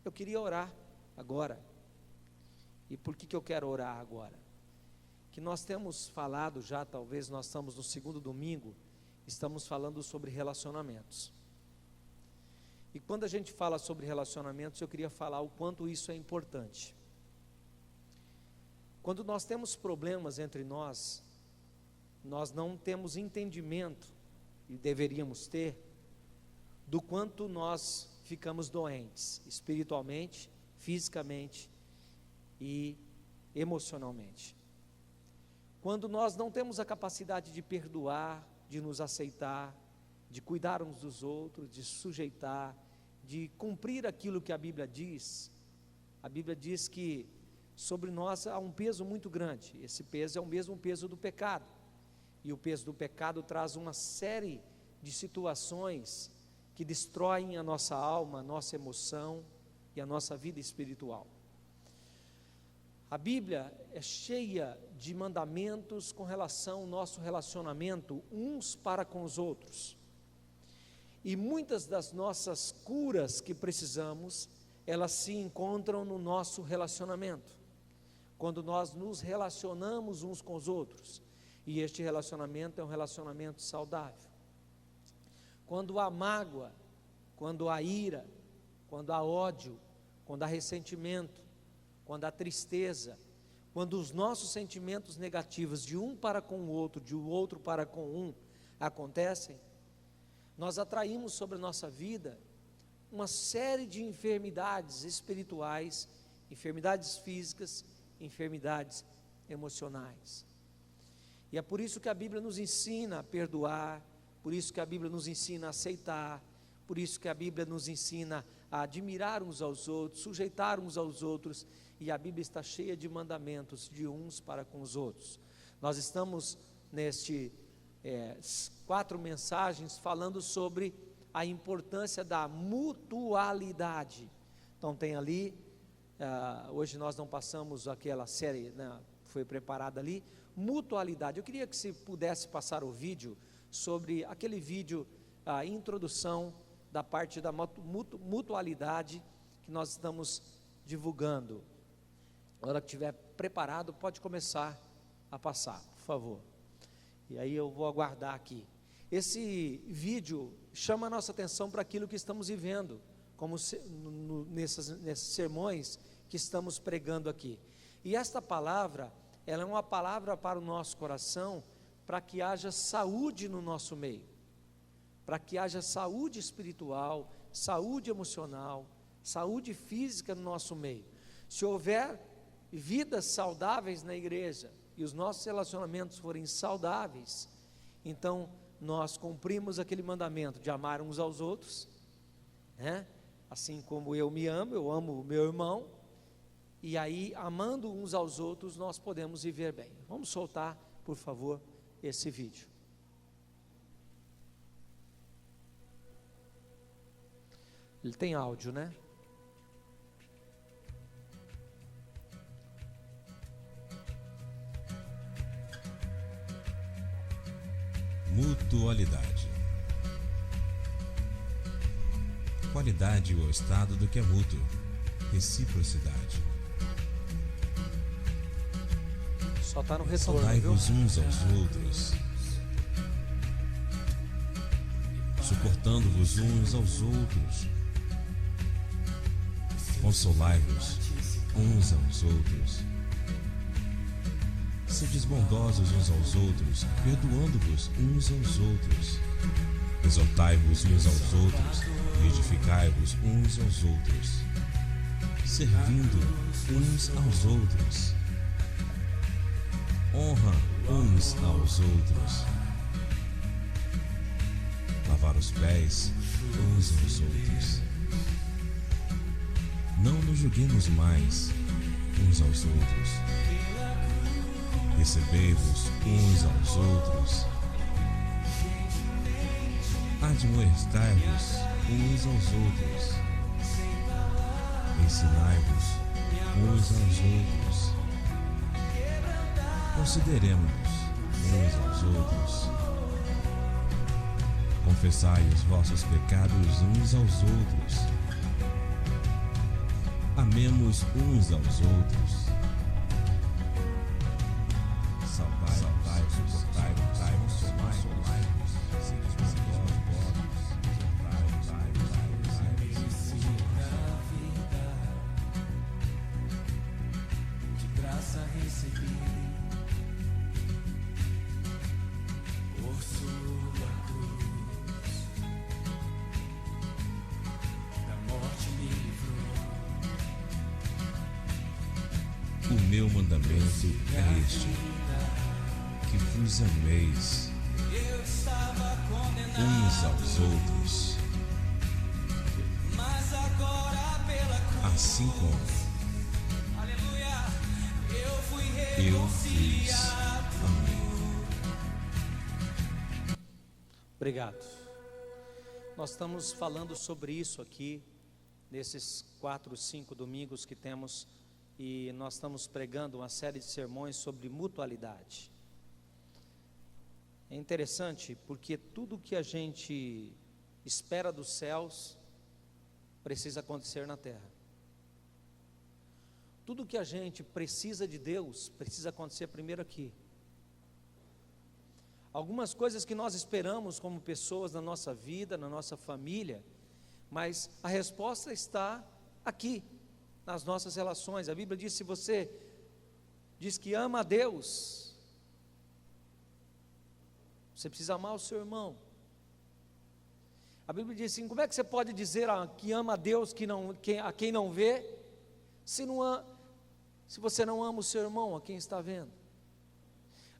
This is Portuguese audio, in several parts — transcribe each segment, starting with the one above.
Eu queria orar agora. E por que eu quero orar agora? Que nós temos falado já, talvez nós estamos no segundo domingo, estamos falando sobre relacionamentos. E quando a gente fala sobre relacionamentos, eu queria falar o quanto isso é importante. Quando nós temos problemas entre nós, nós não temos entendimento, e deveríamos ter, do quanto nós ficamos doentes, espiritualmente, fisicamente e emocionalmente. Quando nós não temos a capacidade de perdoar, de nos aceitar, de cuidar uns dos outros, de sujeitar, de cumprir aquilo que a Bíblia diz que sobre nós há um peso muito grande. Esse peso é o mesmo peso do pecado, e o peso do pecado traz uma série de situações que destroem a nossa alma, a nossa emoção e a nossa vida espiritual. A Bíblia é cheia de mandamentos com relação ao nosso relacionamento uns para com os outros. E muitas das nossas curas que precisamos, elas se encontram no nosso relacionamento. Quando nós nos relacionamos uns com os outros, e este relacionamento é um relacionamento saudável. Quando há mágoa, quando há ira, quando há ódio, quando há ressentimento, quando há tristeza, quando os nossos sentimentos negativos de um para com o outro, de o outro para com um, acontecem, nós atraímos sobre a nossa vida uma série de enfermidades espirituais, enfermidades físicas, enfermidades emocionais. E é por isso que a Bíblia nos ensina a perdoar, por isso que a Bíblia nos ensina a aceitar, por isso que a Bíblia nos ensina a admirar uns aos outros, sujeitar uns aos outros, e a Bíblia está cheia de mandamentos de uns para com os outros. Nós estamos neste 4 mensagens falando sobre a importância da mutualidade. Então tem ali, hoje nós não passamos aquela série, né, foi preparada ali, mutualidade. Eu queria que se pudesse passar o vídeo sobre aquele vídeo, a introdução da parte da mutualidade que nós estamos divulgando. Na hora que estiver preparado, pode começar a passar, por favor. E aí eu vou aguardar aqui. Esse vídeo chama a nossa atenção para aquilo que estamos vivendo, como nesses sermões que estamos pregando aqui. E esta palavra, ela é uma palavra para o nosso coração, para que haja saúde no nosso meio, para que haja saúde espiritual, saúde emocional, saúde física no nosso meio. Se houver vidas saudáveis na igreja, e os nossos relacionamentos forem saudáveis, então nós cumprimos aquele mandamento de amar uns aos outros, né? Assim como eu me amo, eu amo o meu irmão, e aí amando uns aos outros nós podemos viver bem. Vamos soltar, por favor, esse vídeo. Ele tem áudio, né? Mutualidade. Qualidade ou estado do que é mútuo. Reciprocidade. Só está no retorno, viu? Saudai-vos uns aos outros, suportando-vos uns aos outros. Consolai-vos uns aos outros. Sedes bondosos uns aos outros, perdoando-vos uns aos outros. Exortai-vos uns aos outros, e edificai-vos uns aos outros, servindo uns aos outros. Honra uns aos outros. Lavar os pés uns aos outros. Não nos julguemos mais uns aos outros. Recebei-vos uns aos outros. Admoestai-vos uns aos outros. Ensinai-vos uns aos outros. Consideremos-nos uns aos outros. Confessai os vossos pecados uns aos outros. Amemos uns aos outros. Saudai, suportai, consumai-vos. De graça recebi por sua cruz, da morte me livrou. O meu mandamento é este: que vos ameis Eu estava condenado, uns aos outros, mas agora pela cruz, assim como aleluia, eu fui eu vos reconciliado. amei. Obrigado. Nós estamos falando sobre isso aqui, nesses 4, 5 domingos que temos, e nós estamos pregando uma série de sermões sobre mutualidade. É interessante porque tudo que a gente espera dos céus precisa acontecer na terra. Tudo que a gente precisa de Deus precisa acontecer primeiro aqui. Algumas coisas que nós esperamos como pessoas na nossa vida, na nossa família, mas a resposta está aqui, nas nossas relações. A Bíblia diz: se você diz que ama a Deus, você precisa amar o seu irmão. A Bíblia diz assim: como é que você pode dizer que ama a Deus a quem não vê, se você não ama o seu irmão, a quem está vendo?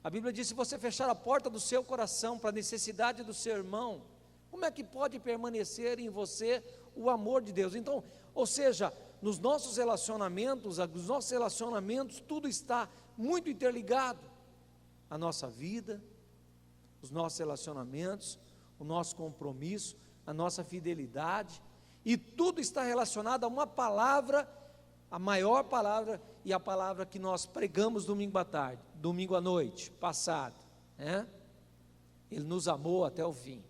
A Bíblia diz: se você fechar a porta do seu coração para a necessidade do seu irmão, como é que pode permanecer em você o amor de Deus? Então, ou seja, nos nossos relacionamentos, tudo está muito interligado. A nossa vida, os nossos relacionamentos, o nosso compromisso, a nossa fidelidade, e tudo está relacionado a uma palavra, a maior palavra, e a palavra que nós pregamos domingo à noite, passado, né? Ele nos amou até o fim.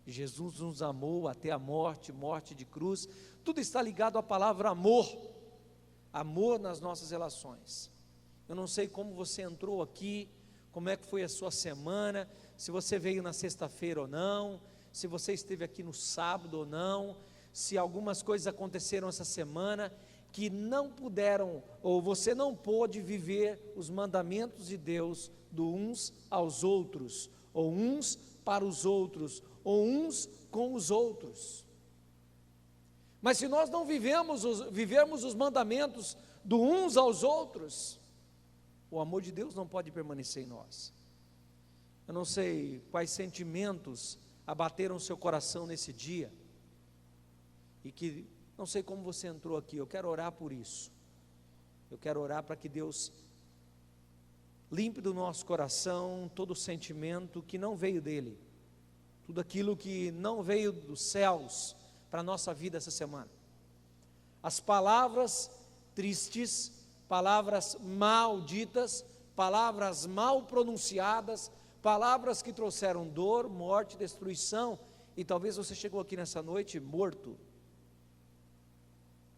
Jesus nos amou até a morte de cruz. Tudo está ligado à palavra amor, amor nas nossas relações. Eu não sei como você entrou aqui, como é que foi a sua semana, se você veio na sexta-feira ou não, se você esteve aqui no sábado ou não, se algumas coisas aconteceram essa semana que não puderam, ou você não pôde viver os mandamentos de Deus do uns aos outros, ou uns para os outros, ou uns com os outros. Mas se nós não vivermos os mandamentos do uns aos outros, o amor de Deus não pode permanecer em nós. Eu não sei quais sentimentos abateram seu coração nesse dia, e que não sei como você entrou aqui. Eu quero orar por isso. Eu quero orar para que Deus limpe do nosso coração todo sentimento que não veio dele, tudo aquilo que não veio dos céus para a nossa vida essa semana. As palavras tristes, palavras malditas, palavras mal pronunciadas, palavras que trouxeram dor, morte, destruição, e talvez você chegou aqui nessa noite morto,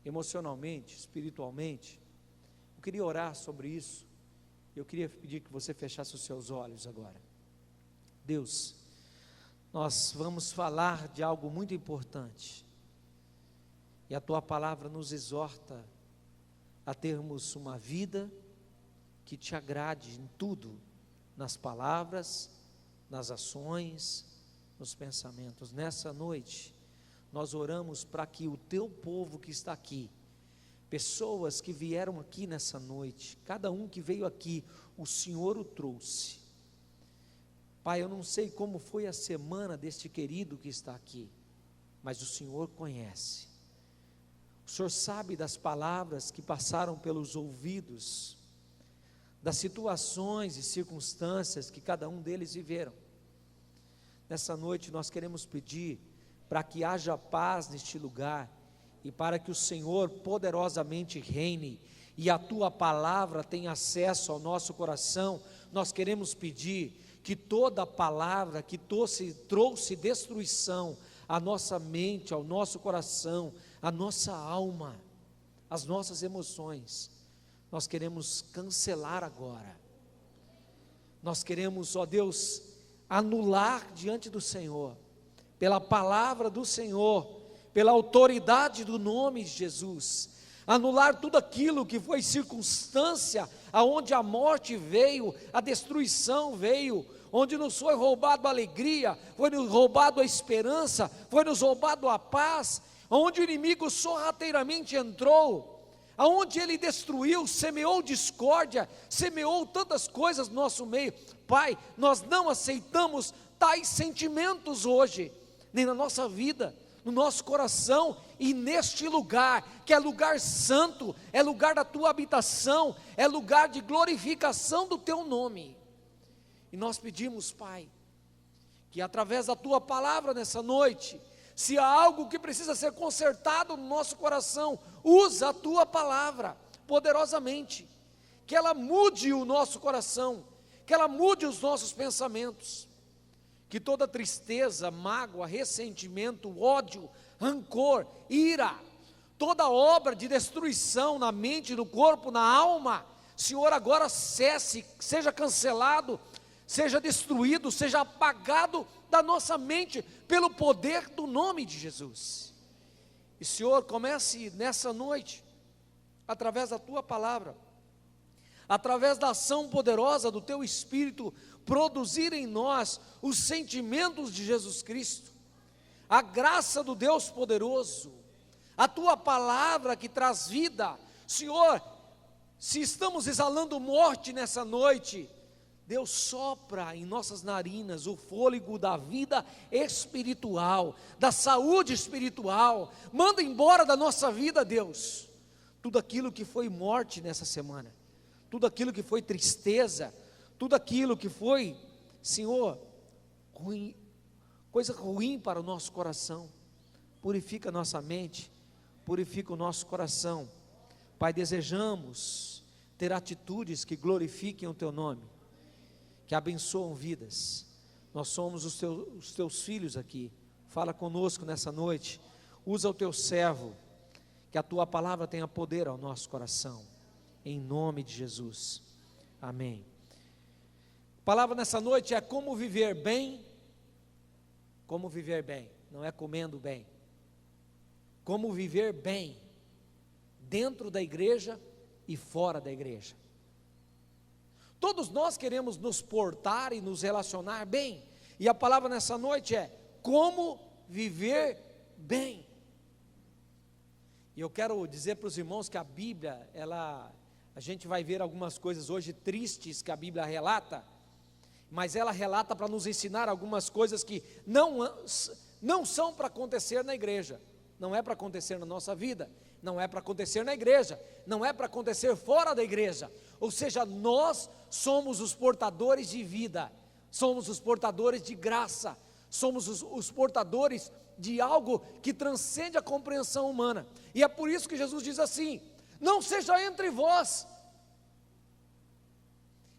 emocionalmente, espiritualmente. Eu queria orar sobre isso. Eu queria pedir que você fechasse os seus olhos agora. Deus, nós vamos falar de algo muito importante, e a Tua palavra nos exorta a termos uma vida que Te agrade em tudo, nas palavras, nas ações, nos pensamentos. Nessa noite, nós oramos para que o Teu povo que está aqui, pessoas que vieram aqui nessa noite, cada um que veio aqui, o Senhor o trouxe. Pai, eu não sei como foi a semana deste querido que está aqui, mas o Senhor conhece. O Senhor sabe das palavras que passaram pelos ouvidos, das situações e circunstâncias que cada um deles viveram. Nessa noite nós queremos pedir para que haja paz neste lugar, e para que o Senhor poderosamente reine, e a Tua palavra tenha acesso ao nosso coração. Nós queremos pedir que toda palavra que trouxe destruição à nossa mente, ao nosso coração, à nossa alma, as nossas emoções, nós queremos cancelar agora. Nós queremos, ó Deus, anular diante do Senhor, pela palavra do Senhor, pela autoridade do nome de Jesus, anular tudo aquilo que foi circunstância, aonde a morte veio, a destruição veio, onde nos foi roubado a alegria, foi nos roubado a esperança, foi nos roubado a paz, onde o inimigo sorrateiramente entrou, aonde ele destruiu, semeou discórdia, semeou tantas coisas no nosso meio. Pai, nós não aceitamos tais sentimentos hoje, nem na nossa vida, no nosso coração, e neste lugar, que é lugar santo, é lugar da tua habitação, é lugar de glorificação do teu nome. E nós pedimos, Pai, que através da tua palavra nessa noite, se há algo que precisa ser consertado no nosso coração, usa a tua palavra poderosamente, que ela mude o nosso coração, que ela mude os nossos pensamentos, que toda tristeza, mágoa, ressentimento, ódio, rancor, ira, toda obra de destruição na mente, no corpo, na alma, Senhor, agora cesse, seja cancelado, seja destruído, seja apagado da nossa mente, pelo poder do nome de Jesus. E Senhor, comece nessa noite, através da tua palavra, através da ação poderosa do teu Espírito, produzir em nós os sentimentos de Jesus Cristo, a graça do Deus poderoso, a tua palavra que traz vida. Senhor, se estamos exalando morte nessa noite, Deus, sopra em nossas narinas o fôlego da vida espiritual, da saúde espiritual. Manda embora da nossa vida, Deus, tudo aquilo que foi morte nessa semana, tudo aquilo que foi tristeza, tudo aquilo que foi, Senhor, ruim, coisa ruim para o nosso coração. Purifica a nossa mente, purifica o nosso coração. Pai, desejamos ter atitudes que glorifiquem o teu nome, que abençoam vidas. Nós somos os teus filhos aqui. Fala conosco nessa noite, usa o teu servo, que a tua palavra tenha poder ao nosso coração, em nome de Jesus, amém. A palavra nessa noite é como viver bem, não é comendo bem, como viver bem, dentro da igreja e fora da igreja. Todos nós queremos nos portar e nos relacionar bem, e a palavra nessa noite é como viver bem. E eu quero dizer para os irmãos que a Bíblia, a gente vai ver algumas coisas hoje tristes que a Bíblia relata, mas ela relata para nos ensinar algumas coisas que não são para acontecer na igreja, não é para acontecer na nossa vida, não é para acontecer na igreja, não é para acontecer fora da igreja. Ou seja, nós somos os portadores de vida, somos os portadores de graça, somos os portadores de algo que transcende a compreensão humana. E é por isso que Jesus diz assim: não seja entre vós.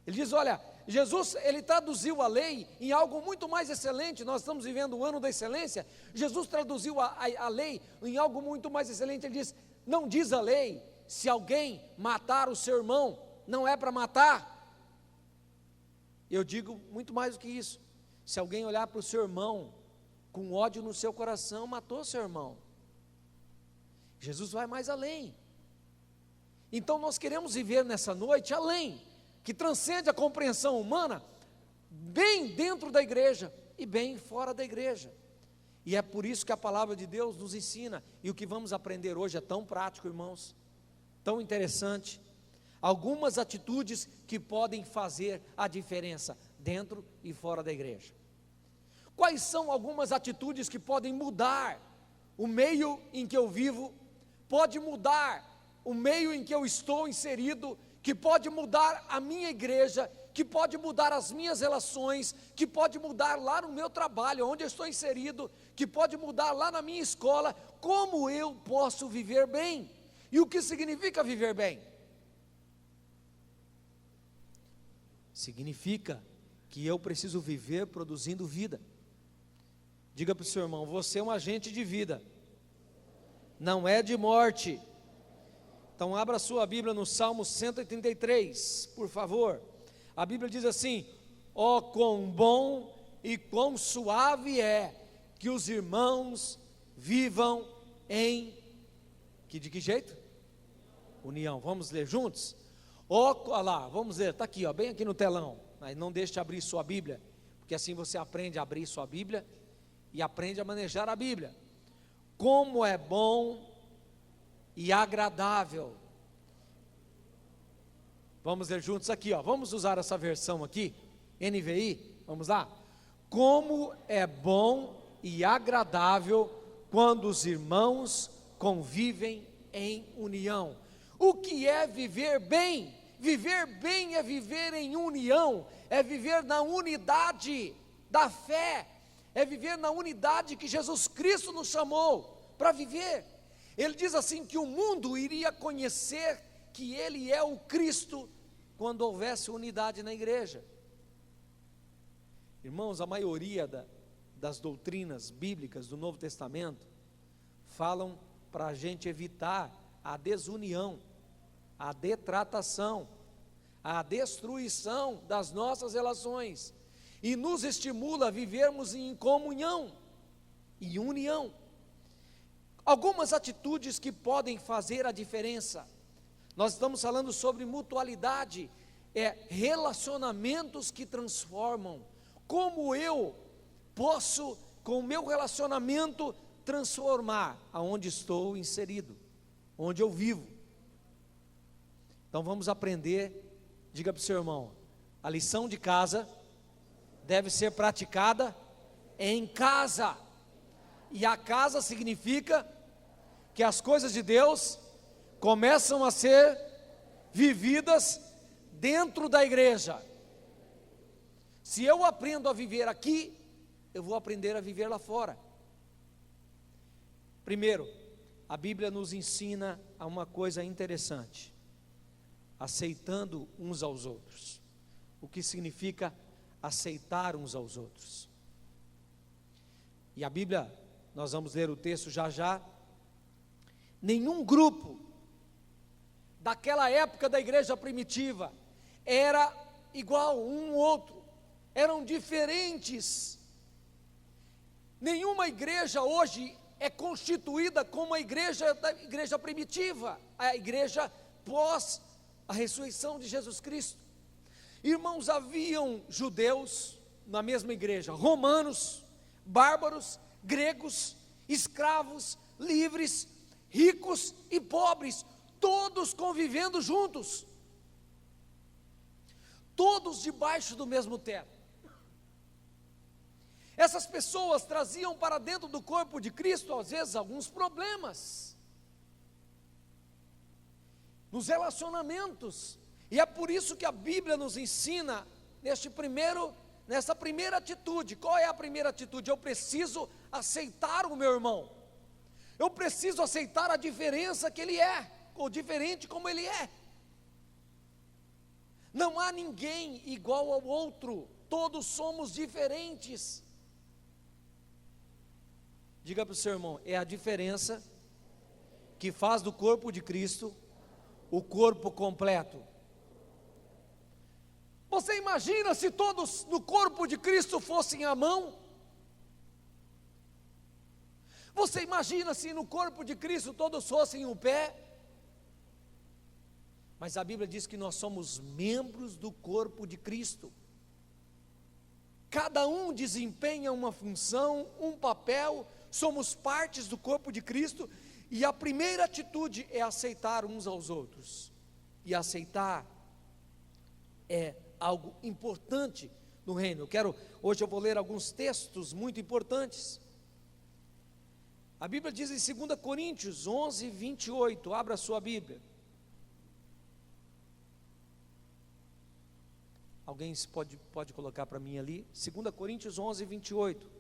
Ele diz, olha, Jesus, ele traduziu a lei em algo muito mais excelente. Nós estamos vivendo o ano da excelência. Jesus traduziu a lei em algo muito mais excelente. Ele diz, não diz a lei, se alguém matar o seu irmão, não é para matar. Eu digo muito mais do que isso, se alguém olhar para o seu irmão com ódio no seu coração, matou seu irmão. Jesus vai mais além. Então nós queremos viver nessa noite além, que transcende a compreensão humana, bem dentro da igreja e bem fora da igreja. E é por isso que a palavra de Deus nos ensina, e o que vamos aprender hoje é tão prático, irmãos, tão interessante. Algumas atitudes que podem fazer a diferença dentro e fora da igreja. Quais são algumas atitudes que podem mudar o meio em que eu vivo, pode mudar o meio em que eu estou inserido, que pode mudar a minha igreja, que pode mudar as minhas relações, que pode mudar lá no meu trabalho, onde eu estou inserido, que pode mudar lá na minha escola. Como eu posso viver bem? E o que significa viver bem? Significa que eu preciso viver produzindo vida. Diga para o seu irmão, você é um agente de vida, não é de morte. Então abra sua Bíblia no Salmo 133, por favor. A Bíblia diz assim: ó, quão bom e quão suave é que os irmãos vivam em, de que jeito? União. Vamos ler juntos? Ó, olha lá, vamos ler, está aqui, ó, bem aqui no telão. Mas não deixe de abrir sua Bíblia, porque assim você aprende a abrir sua Bíblia e aprende a manejar a Bíblia. Como é bom e agradável. Vamos ler juntos aqui, ó. Vamos usar essa versão aqui, NVI. Vamos lá. Como é bom e agradável quando os irmãos convivem em união. O que é viver bem? Viver bem é viver em união, é viver na unidade da fé, é viver na unidade que Jesus Cristo nos chamou para viver. Ele diz assim que o mundo iria conhecer que Ele é o Cristo quando houvesse unidade na igreja. Irmãos, a maioria das doutrinas bíblicas do Novo Testamento falam para a gente evitar a desunião, a detratação, a destruição das nossas relações e nos estimula a vivermos em comunhão e união. Algumas atitudes que podem fazer a diferença. Nós estamos falando sobre mutualidade, relacionamentos que transformam. Como eu posso, com o meu relacionamento, transformar aonde estou inserido, onde eu vivo. Então vamos aprender, diga para o seu irmão, a lição de casa deve ser praticada em casa. E a casa significa que as coisas de Deus começam a ser vividas dentro da igreja. Se eu aprendo a viver aqui, eu vou aprender a viver lá fora. Primeiro, a Bíblia nos ensina a uma coisa interessante: aceitando uns aos outros. O que significa aceitar uns aos outros? E a Bíblia, nós vamos ler o texto já já. Nenhum grupo daquela época da igreja primitiva era igual um ao outro, eram diferentes. Nenhuma igreja hoje é constituída como a igreja da igreja primitiva, a igreja pós a ressurreição de Jesus Cristo. Irmãos, haviam judeus na mesma igreja, romanos, bárbaros, gregos, escravos, livres, ricos e pobres, todos convivendo juntos, todos debaixo do mesmo teto. Essas pessoas traziam para dentro do corpo de Cristo, às vezes, alguns problemas nos relacionamentos, e é por isso que a Bíblia nos ensina nessa primeira atitude. Qual é a primeira atitude? Eu preciso aceitar o meu irmão, eu preciso aceitar a diferença que ele é, ou diferente como ele é. Não há ninguém igual ao outro, todos somos diferentes. Diga para o seu irmão, é a diferença que faz do corpo de Cristo o corpo completo. Você imagina se todos no corpo de Cristo fossem a mão? Você imagina se no corpo de Cristo todos fossem o pé? Mas a Bíblia diz que nós somos membros do corpo de Cristo. Cada um desempenha uma função, um papel, somos partes do corpo de Cristo, e a primeira atitude é aceitar uns aos outros. E aceitar é algo importante no reino. Hoje eu vou ler alguns textos muito importantes. A Bíblia diz em 2 Coríntios 11, 28, abra a sua Bíblia. Alguém pode colocar para mim ali? 2 Coríntios 11, 28.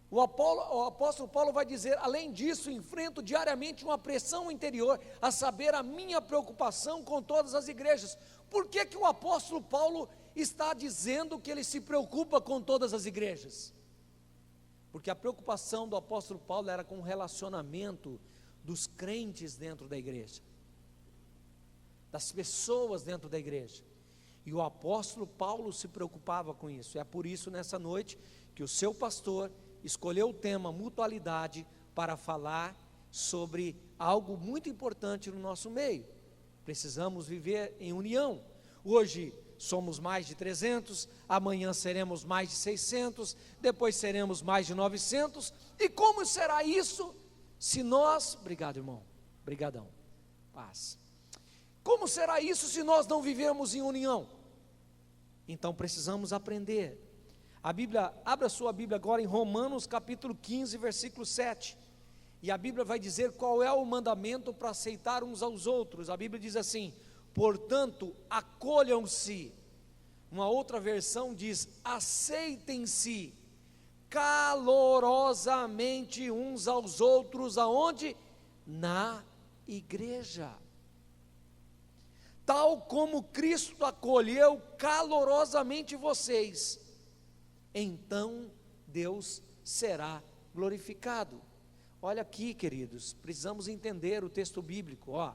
O apóstolo Paulo vai dizer: além disso, enfrento diariamente uma pressão interior, a saber, a minha preocupação com todas as igrejas. Por que o apóstolo Paulo está dizendo que ele se preocupa com todas as igrejas? Porque a preocupação do apóstolo Paulo era com o relacionamento dos crentes dentro da igreja, das pessoas dentro da igreja. E o apóstolo Paulo se preocupava com isso. É por isso, nessa noite, que o seu pastor escolheu o tema mutualidade para falar sobre algo muito importante no nosso meio. Precisamos viver em união. Hoje somos mais de 300, amanhã seremos mais de 600, depois seremos mais de 900. E como será isso se nós... Obrigado, irmão. Obrigadão. Paz. Como será isso se nós não vivermos em união? Então precisamos aprender. A Bíblia, abra sua Bíblia agora em Romanos capítulo 15, versículo 7. E a Bíblia vai dizer qual é o mandamento para aceitar uns aos outros. A Bíblia diz assim: portanto, acolham-se. Uma outra versão diz: aceitem-se calorosamente uns aos outros. Aonde? Na igreja. Tal como Cristo acolheu calorosamente vocês, então Deus será glorificado. Olha aqui, queridos, precisamos entender o texto bíblico, ó.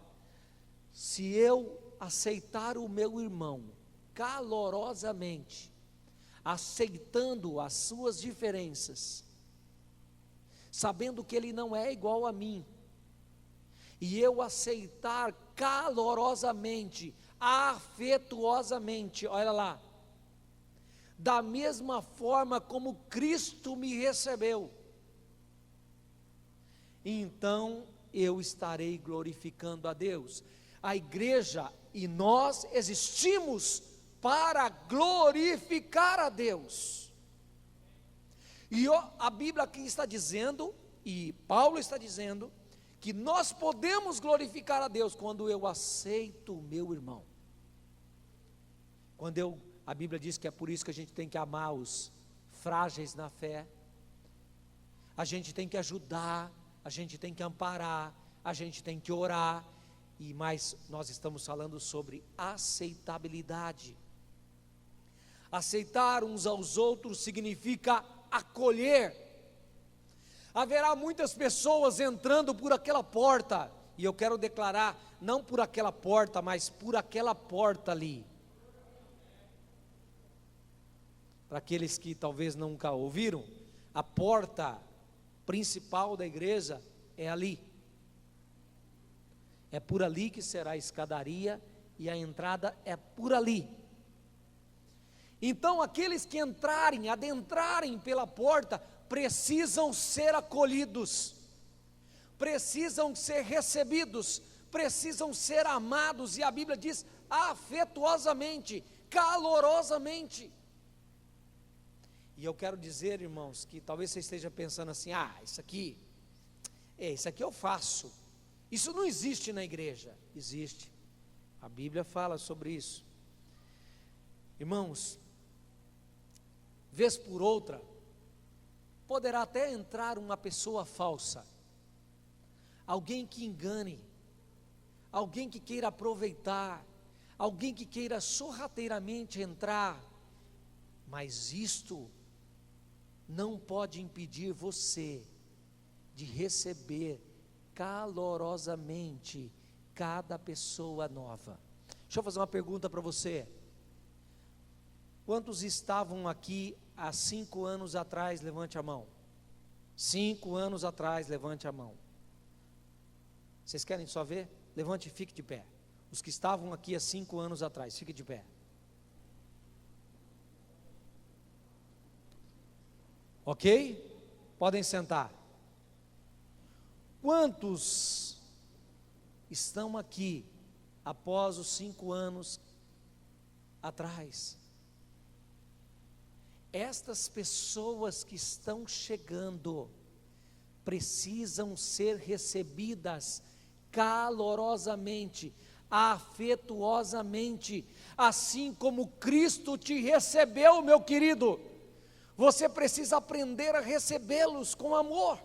Se eu aceitar o meu irmão calorosamente, aceitando as suas diferenças, sabendo que ele não é igual a mim, e eu aceitar calorosamente, afetuosamente, olha lá, da mesma forma como Cristo me recebeu, então eu estarei glorificando a Deus. A igreja e nós existimos para glorificar a Deus. E a Bíblia aqui está dizendo, e Paulo está dizendo, que nós podemos glorificar a Deus quando eu aceito o meu irmão. A Bíblia diz que é por isso que a gente tem que amar os frágeis na fé, a gente tem que ajudar, a gente tem que amparar, a gente tem que orar, mas nós estamos falando sobre aceitabilidade. Aceitar uns aos outros significa acolher. Haverá muitas pessoas entrando por aquela porta, e eu quero declarar, não por aquela porta, mas por aquela porta ali. Para aqueles que talvez nunca ouviram, a porta principal da igreja é ali. É por ali que será a escadaria, e a entrada é por ali. Então aqueles que adentrarem pela porta, precisam ser acolhidos, precisam ser recebidos, precisam ser amados, e a Bíblia diz afetuosamente, calorosamente. E eu quero dizer, irmãos, que talvez você esteja pensando assim: isso aqui eu faço, isso não existe na igreja. Existe, a Bíblia fala sobre isso. Irmãos, vez por outra, poderá até entrar uma pessoa falsa, alguém que engane, alguém que queira aproveitar, alguém que queira sorrateiramente entrar, mas isto não pode impedir você de receber calorosamente cada pessoa nova. Deixa eu fazer uma pergunta para você. Quantos estavam aqui há 5 anos atrás? Levante a mão. 5 anos atrás, levante a mão. Vocês querem só ver? Levante e fique de pé. Os que estavam aqui há 5 anos atrás, fique de pé. Ok? Podem sentar. Quantos estão aqui após os 5 anos atrás? Estas pessoas que estão chegando precisam ser recebidas calorosamente, afetuosamente, assim como Cristo te recebeu, meu querido. Você precisa aprender a recebê-los com amor,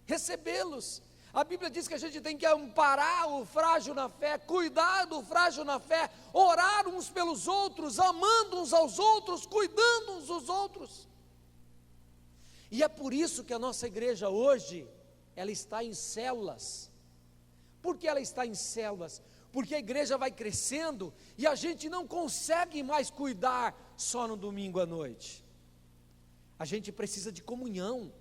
recebê-los. A Bíblia diz que a gente tem que amparar o frágil na fé, cuidar do frágil na fé, orar uns pelos outros, amando uns aos outros, cuidando uns dos outros. E é por isso que a nossa igreja hoje ela está em células. Por que ela está em células? Porque a igreja vai crescendo e a gente não consegue mais cuidar só no domingo à noite. A gente precisa de comunhão,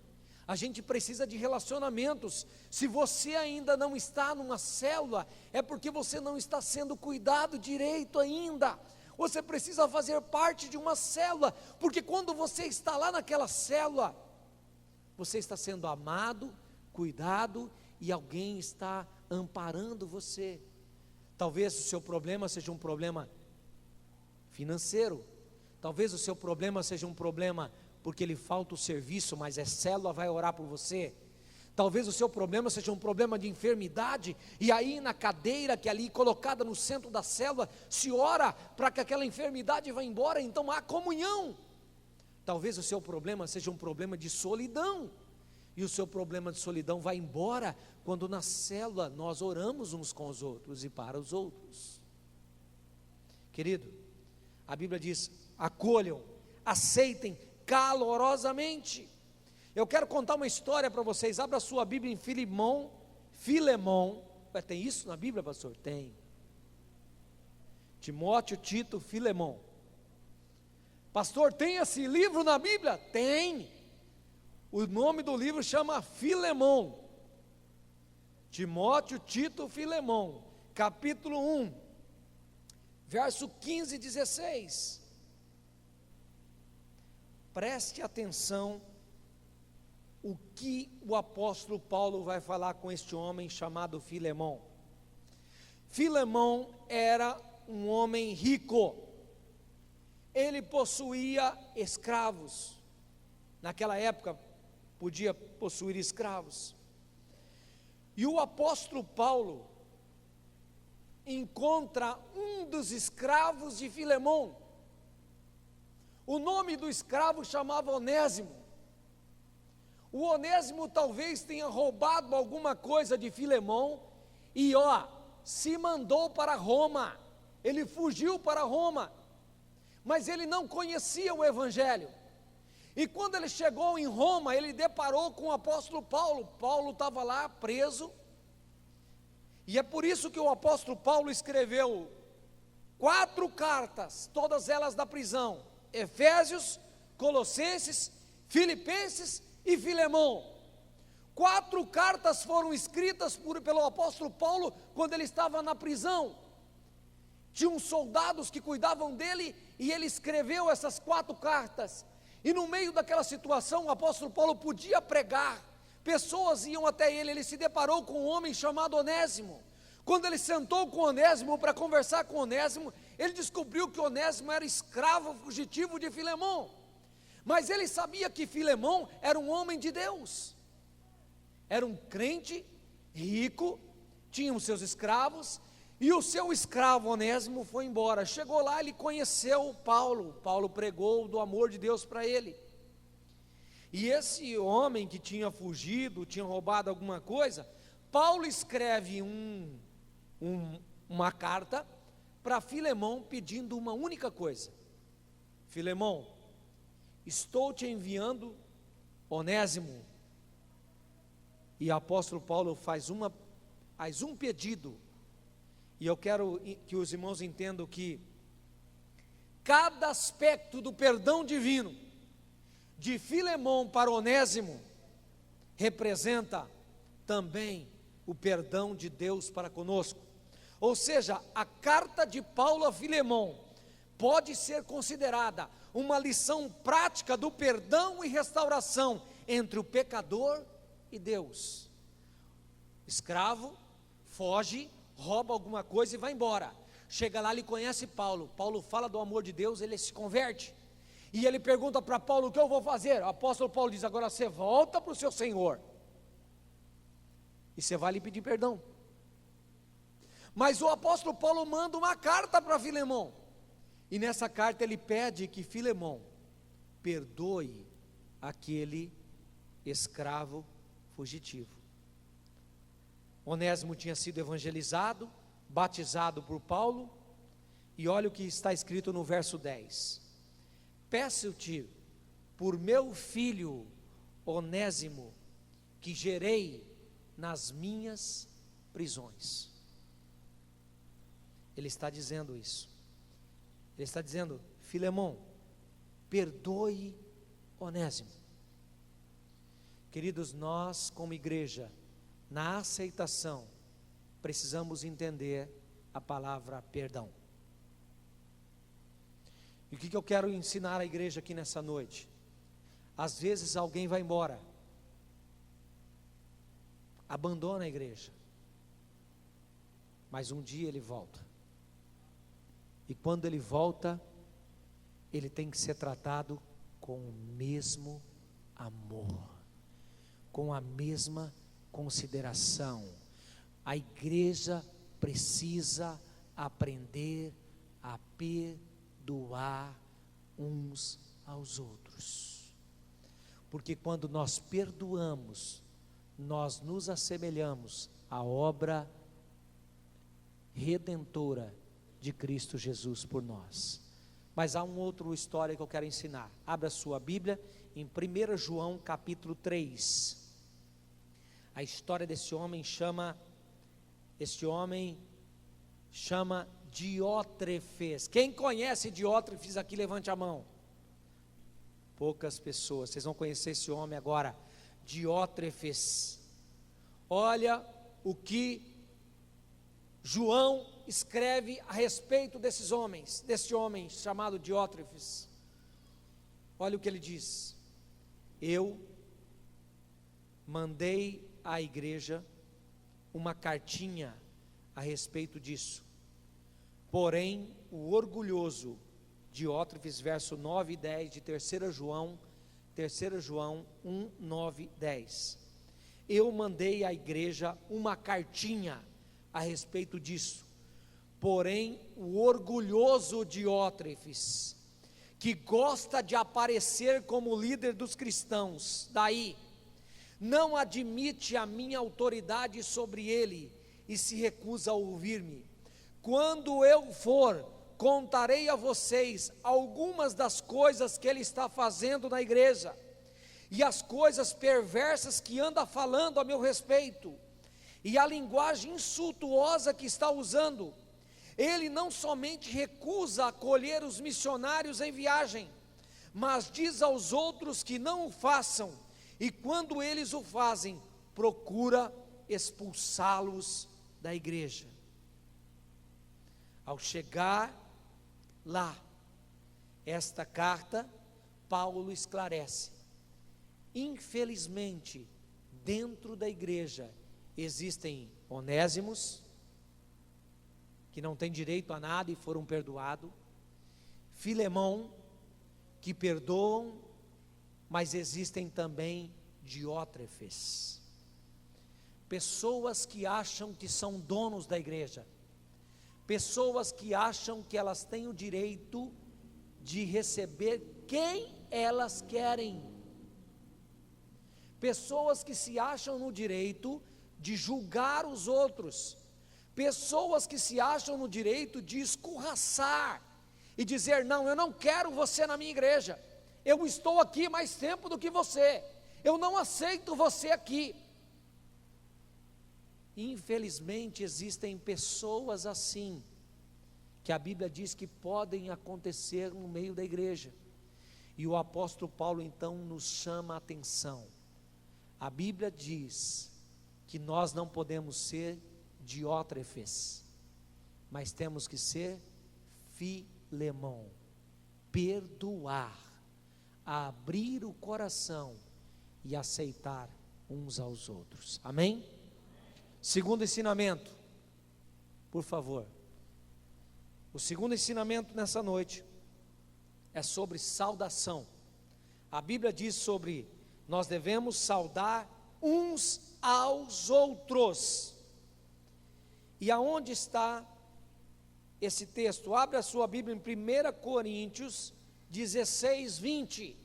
a gente precisa de relacionamentos. Se você ainda não está numa célula, é porque você não está sendo cuidado direito ainda. Você precisa fazer parte de uma célula, porque quando você está lá naquela célula, você está sendo amado, cuidado, e alguém está amparando você. Talvez o seu problema seja um problema financeiro, talvez o seu problema seja um problema porque lhe falta o serviço, mas a célula vai orar por você. Talvez o seu problema seja um problema de enfermidade, e aí na cadeira que é ali colocada no centro da célula, se ora para que aquela enfermidade vá embora, então há comunhão. Talvez o seu problema seja um problema de solidão, e o seu problema de solidão vai embora quando na célula nós oramos uns com os outros e para os outros. Querido, a Bíblia diz: acolham, aceitem calorosamente. Eu quero contar uma história para vocês. Abra a sua Bíblia em Filemão. Tem isso na Bíblia, pastor? Tem. Timóteo, Tito, Filemão. Pastor, tem esse livro na Bíblia? Tem. O nome do livro chama Filemão. Timóteo, Tito, Filemão. Capítulo 1, verso 15 e 16. Preste atenção o que o apóstolo Paulo vai falar com este homem chamado Filemão. Filemão era um homem rico. Ele possuía escravos. Naquela época podia possuir escravos. E o apóstolo Paulo encontra um dos escravos de Filemão. O nome do escravo chamava Onésimo. O Onésimo talvez tenha roubado alguma coisa de Filemão e se mandou para Roma. Ele fugiu para Roma, mas ele não conhecia o Evangelho. E quando ele chegou em Roma, ele deparou com o apóstolo Paulo. Paulo estava lá preso, e é por isso que o apóstolo Paulo escreveu 4 cartas, todas elas da prisão: Efésios, Colossenses, Filipenses e Filemão. 4 cartas foram escritas pelo apóstolo Paulo quando ele estava na prisão. Tinham soldados que cuidavam dele e ele escreveu essas 4 cartas. E no meio daquela situação o apóstolo Paulo podia pregar, pessoas iam até ele. Ele se deparou com um homem chamado Onésimo. Quando ele sentou com Onésimo para conversar com Onésimo, ele descobriu que Onésimo era escravo fugitivo de Filemão. Mas ele sabia que Filemão era um homem de Deus, era um crente rico, tinha os seus escravos, e o seu escravo Onésimo foi embora. Chegou lá, ele conheceu Paulo. Paulo pregou do amor de Deus para ele. E esse homem que tinha fugido, tinha roubado alguma coisa, Paulo escreve uma carta para Filemão pedindo uma única coisa: Filemão, estou te enviando Onésimo. E o apóstolo Paulo faz um pedido, e eu quero que os irmãos entendam que cada aspecto do perdão divino de Filemão para Onésimo representa também o perdão de Deus para conosco. Ou seja, a carta de Paulo a Filemão pode ser considerada uma lição prática do perdão e restauração entre o pecador e Deus. Escravo foge, rouba alguma coisa e vai embora. Chega lá, ele conhece Paulo. Paulo fala do amor de Deus, ele se converte. E ele pergunta para Paulo: o que eu vou fazer? O apóstolo Paulo diz: agora você volta para o seu Senhor e você vai lhe pedir perdão. Mas o apóstolo Paulo manda uma carta para Filemão, e nessa carta ele pede que Filemão perdoe aquele escravo fugitivo. Onésimo tinha sido evangelizado, batizado por Paulo, e olha o que está escrito no verso 10: peço-te por meu filho Onésimo, que gerei nas minhas prisões. Ele está dizendo isso. Ele está dizendo: Filemon, perdoe Onésimo. Queridos, nós como igreja, na aceitação, precisamos entender a palavra perdão. E o que eu quero ensinar à igreja aqui nessa noite? Às vezes alguém vai embora, abandona a igreja, mas um dia ele volta. E quando ele volta, ele tem que ser tratado com o mesmo amor, com a mesma consideração. A igreja precisa aprender a perdoar uns aos outros, porque quando nós perdoamos, nós nos assemelhamos à obra redentora de Cristo Jesus por nós. Mas há uma outra história que eu quero ensinar. Abra a sua Bíblia em 1 João capítulo 3. A história desse homem chama Diótrefes. Quem conhece Diótrefes aqui, levante a mão. Poucas pessoas. Vocês vão conhecer esse homem agora, Diótrefes. Olha o que João escreve a respeito desse homem chamado Diótrefes. Olha o que ele diz: eu mandei à igreja uma cartinha a respeito disso, porém o orgulhoso Diótrefes, verso 9 e 10 de 3 João 1, 9, 10. Eu mandei à igreja uma cartinha a respeito disso, porém o orgulhoso Diótrefes, que gosta de aparecer como líder dos cristãos, daí não admite a minha autoridade sobre ele e se recusa a ouvir-me. Quando eu for, contarei a vocês algumas das coisas que ele está fazendo na igreja e as coisas perversas que anda falando a meu respeito e a linguagem insultuosa que está usando. Ele não somente recusa acolher os missionários em viagem, mas diz aos outros que não o façam, e quando eles o fazem, procura expulsá-los da igreja. Ao chegar lá, esta carta, Paulo esclarece: infelizmente, dentro da igreja, existem Onésimos, que não têm direito a nada e foram perdoados, Filemon, que perdoam, mas existem também Diótrefes, pessoas que acham que são donos da igreja, pessoas que acham que elas têm o direito de receber quem elas querem, pessoas que se acham no direito de julgar os outros, pessoas que se acham no direito de escorraçar e dizer: não, eu não quero você na minha igreja, eu estou aqui mais tempo do que você, eu não aceito você aqui. Infelizmente existem pessoas assim, que a Bíblia diz que podem acontecer no meio da igreja, e o apóstolo Paulo então nos chama a atenção. A Bíblia diz que nós não podemos ser Diótrefes, mas temos que ser Filemon, perdoar, abrir o coração e aceitar uns aos outros. Amém? Segundo ensinamento, por favor. O segundo ensinamento nessa noite é sobre saudação. A Bíblia diz sobre nós devemos saudar uns aos outros. E aonde está esse texto? Abre a sua Bíblia em 1 Coríntios 16, 20.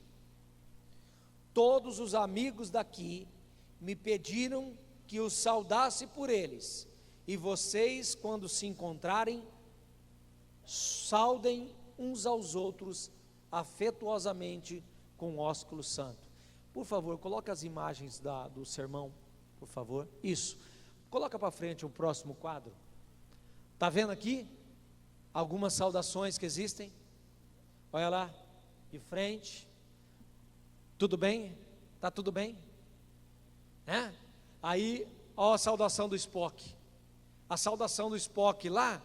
Todos os amigos daqui me pediram que os saudasse por eles, e vocês, quando se encontrarem, saudem uns aos outros afetuosamente com ósculo santo. Por favor, coloque as imagens do sermão, por favor. Isso. Coloca para frente o próximo quadro. Está vendo aqui? Algumas saudações que existem. Olha lá, de frente. Tudo bem? Está tudo bem? Aí, ó a saudação do Spock. A saudação do Spock lá,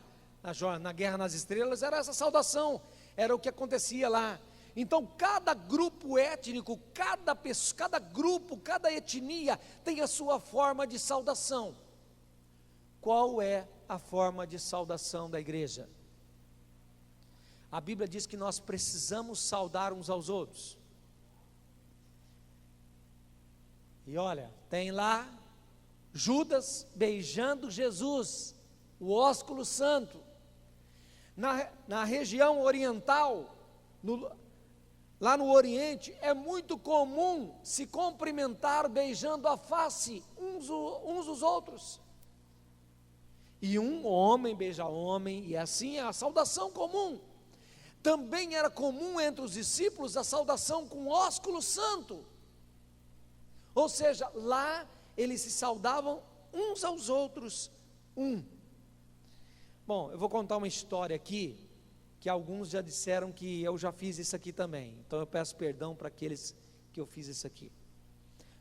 na Guerra nas Estrelas, era essa saudação. Era o que acontecia lá. Então, cada grupo étnico, cada grupo, cada etnia tem a sua forma de saudação. Qual é a forma de saudação da igreja? A Bíblia diz que nós precisamos saudar uns aos outros. E olha, tem lá Judas beijando Jesus, o ósculo santo. Na região oriental, lá no Oriente, é muito comum se cumprimentar beijando a face uns dos outros. E um homem beija homem, e assim é a saudação comum. Também era comum entre os discípulos a saudação com ósculo santo. Ou seja, lá eles se saudavam uns aos outros, Bom, eu vou contar uma história aqui, que alguns já disseram que eu já fiz isso aqui também. Então eu peço perdão para aqueles que eu fiz isso aqui.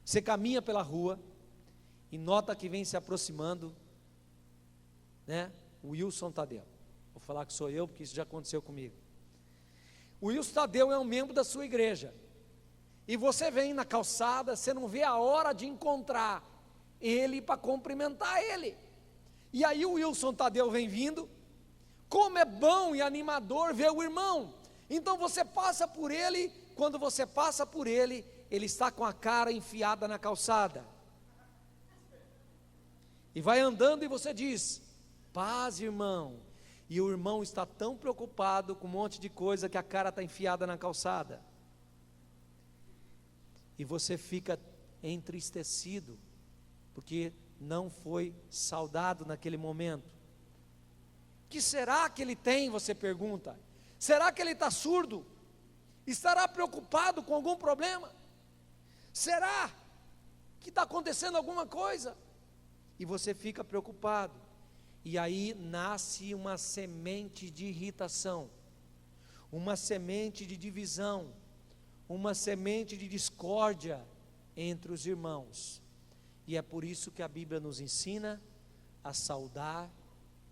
Você caminha pela rua e nota que vem se aproximando, o Wilson Tadeu. Vou falar que sou eu, porque isso já aconteceu comigo. O Wilson Tadeu é um membro da sua igreja. E você vem na calçada, você não vê a hora de encontrar ele para cumprimentar ele. E aí o Wilson Tadeu vem vindo. Como é bom e animador ver o irmão. Então você passa por ele, quando você passa por ele, ele está com a cara enfiada na calçada. E vai andando e você diz: paz, irmão. E o irmão está tão preocupado com um monte de coisa que a cara está enfiada na calçada. E você fica entristecido, porque não foi saudado naquele momento. O que será que ele tem, você pergunta? Será que ele está surdo? Estará preocupado com algum problema? Será que está acontecendo alguma coisa? E você fica preocupado. E aí nasce uma semente de irritação, uma semente de divisão, uma semente de discórdia entre os irmãos. E é por isso que a Bíblia nos ensina a saudar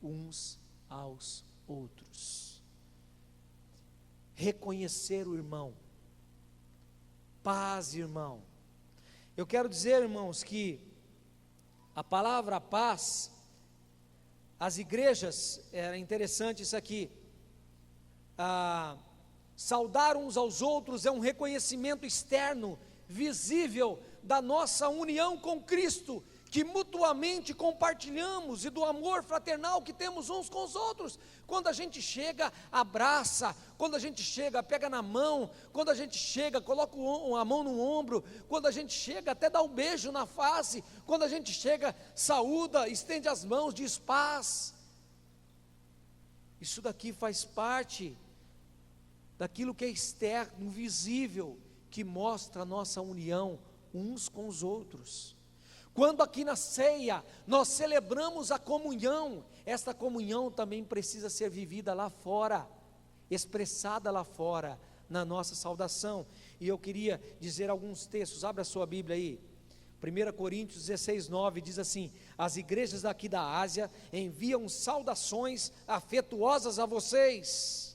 uns aos outros. Reconhecer o irmão. Paz, irmão. Eu quero dizer, irmãos, que a palavra paz, as igrejas, era interessante isso aqui, saudar uns aos outros é um reconhecimento externo, visível, da nossa união com Cristo, que mutuamente compartilhamos, e do amor fraternal que temos uns com os outros. Quando a gente chega, abraça. Quando a gente chega, pega na mão. Quando a gente chega, coloca a mão no ombro. Quando a gente chega, até dá um beijo na face. Quando a gente chega, saúda, estende as mãos, diz paz. Isso daqui faz parte daquilo que é externo, visível, que mostra a nossa união uns com os outros. Quando aqui na ceia nós celebramos a comunhão, esta comunhão também precisa ser vivida lá fora, expressada lá fora, na nossa saudação. E eu queria dizer alguns textos, abra a sua Bíblia aí. 1 Coríntios 16, 9 diz assim: as igrejas daqui da Ásia enviam saudações afetuosas a vocês.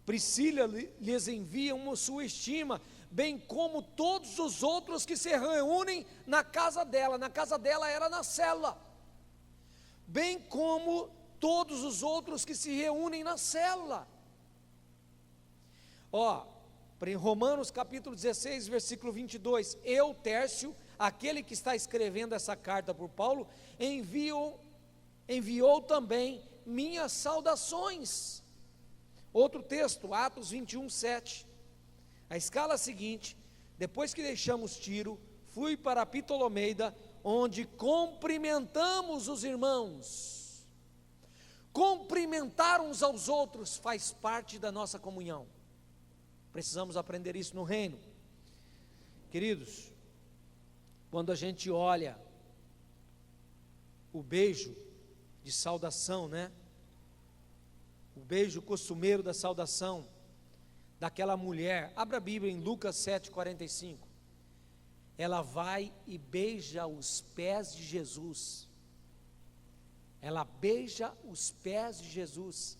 Priscila lhes envia uma sua estima, bem como todos os outros que se reúnem na casa dela. Na casa dela era na célula. Bem como todos os outros que se reúnem na célula. Em Romanos capítulo 16, versículo 22, eu, Tércio, aquele que está escrevendo essa carta por Paulo, enviou também minhas saudações. Outro texto, Atos 21, 7. A escala seguinte: depois que deixamos Tiro, fui para Ptolomeida, onde cumprimentamos os irmãos. Cumprimentar uns aos outros faz parte da nossa comunhão. Precisamos aprender isso no reino. Queridos, quando a gente olha o beijo de saudação, né? O beijo costumeiro da saudação daquela mulher. Abra a Bíblia em Lucas 7,45. Ela vai e beija os pés de Jesus. Ela beija os pés de Jesus.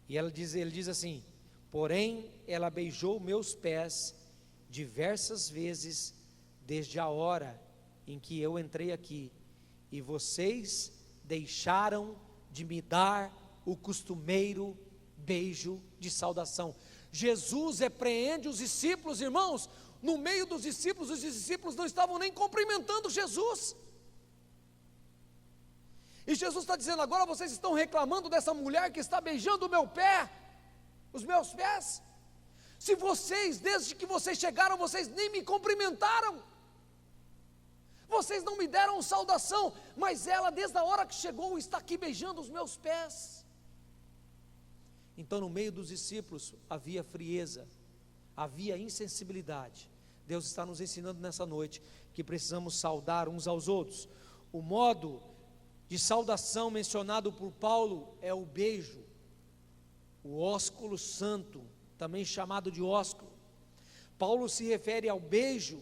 E ele diz assim: porém, ela beijou meus pés diversas vezes desde a hora em que eu entrei aqui, e vocês deixaram de me dar o costumeiro beijo de saudação. Jesus repreende os discípulos, irmãos. No meio dos discípulos, os discípulos não estavam nem cumprimentando Jesus. E Jesus está dizendo: agora vocês estão reclamando dessa mulher que está beijando o meu pé, os meus pés. Se vocês, desde que vocês chegaram, vocês nem me cumprimentaram, vocês não me deram saudação, mas ela, desde a hora que chegou, está aqui beijando os meus pés. Então, no meio dos discípulos havia frieza, havia insensibilidade. Deus está nos ensinando nessa noite que precisamos saudar uns aos outros. O modo de saudação mencionado por Paulo é o beijo, o ósculo santo, também chamado de ósculo. Paulo se refere ao beijo,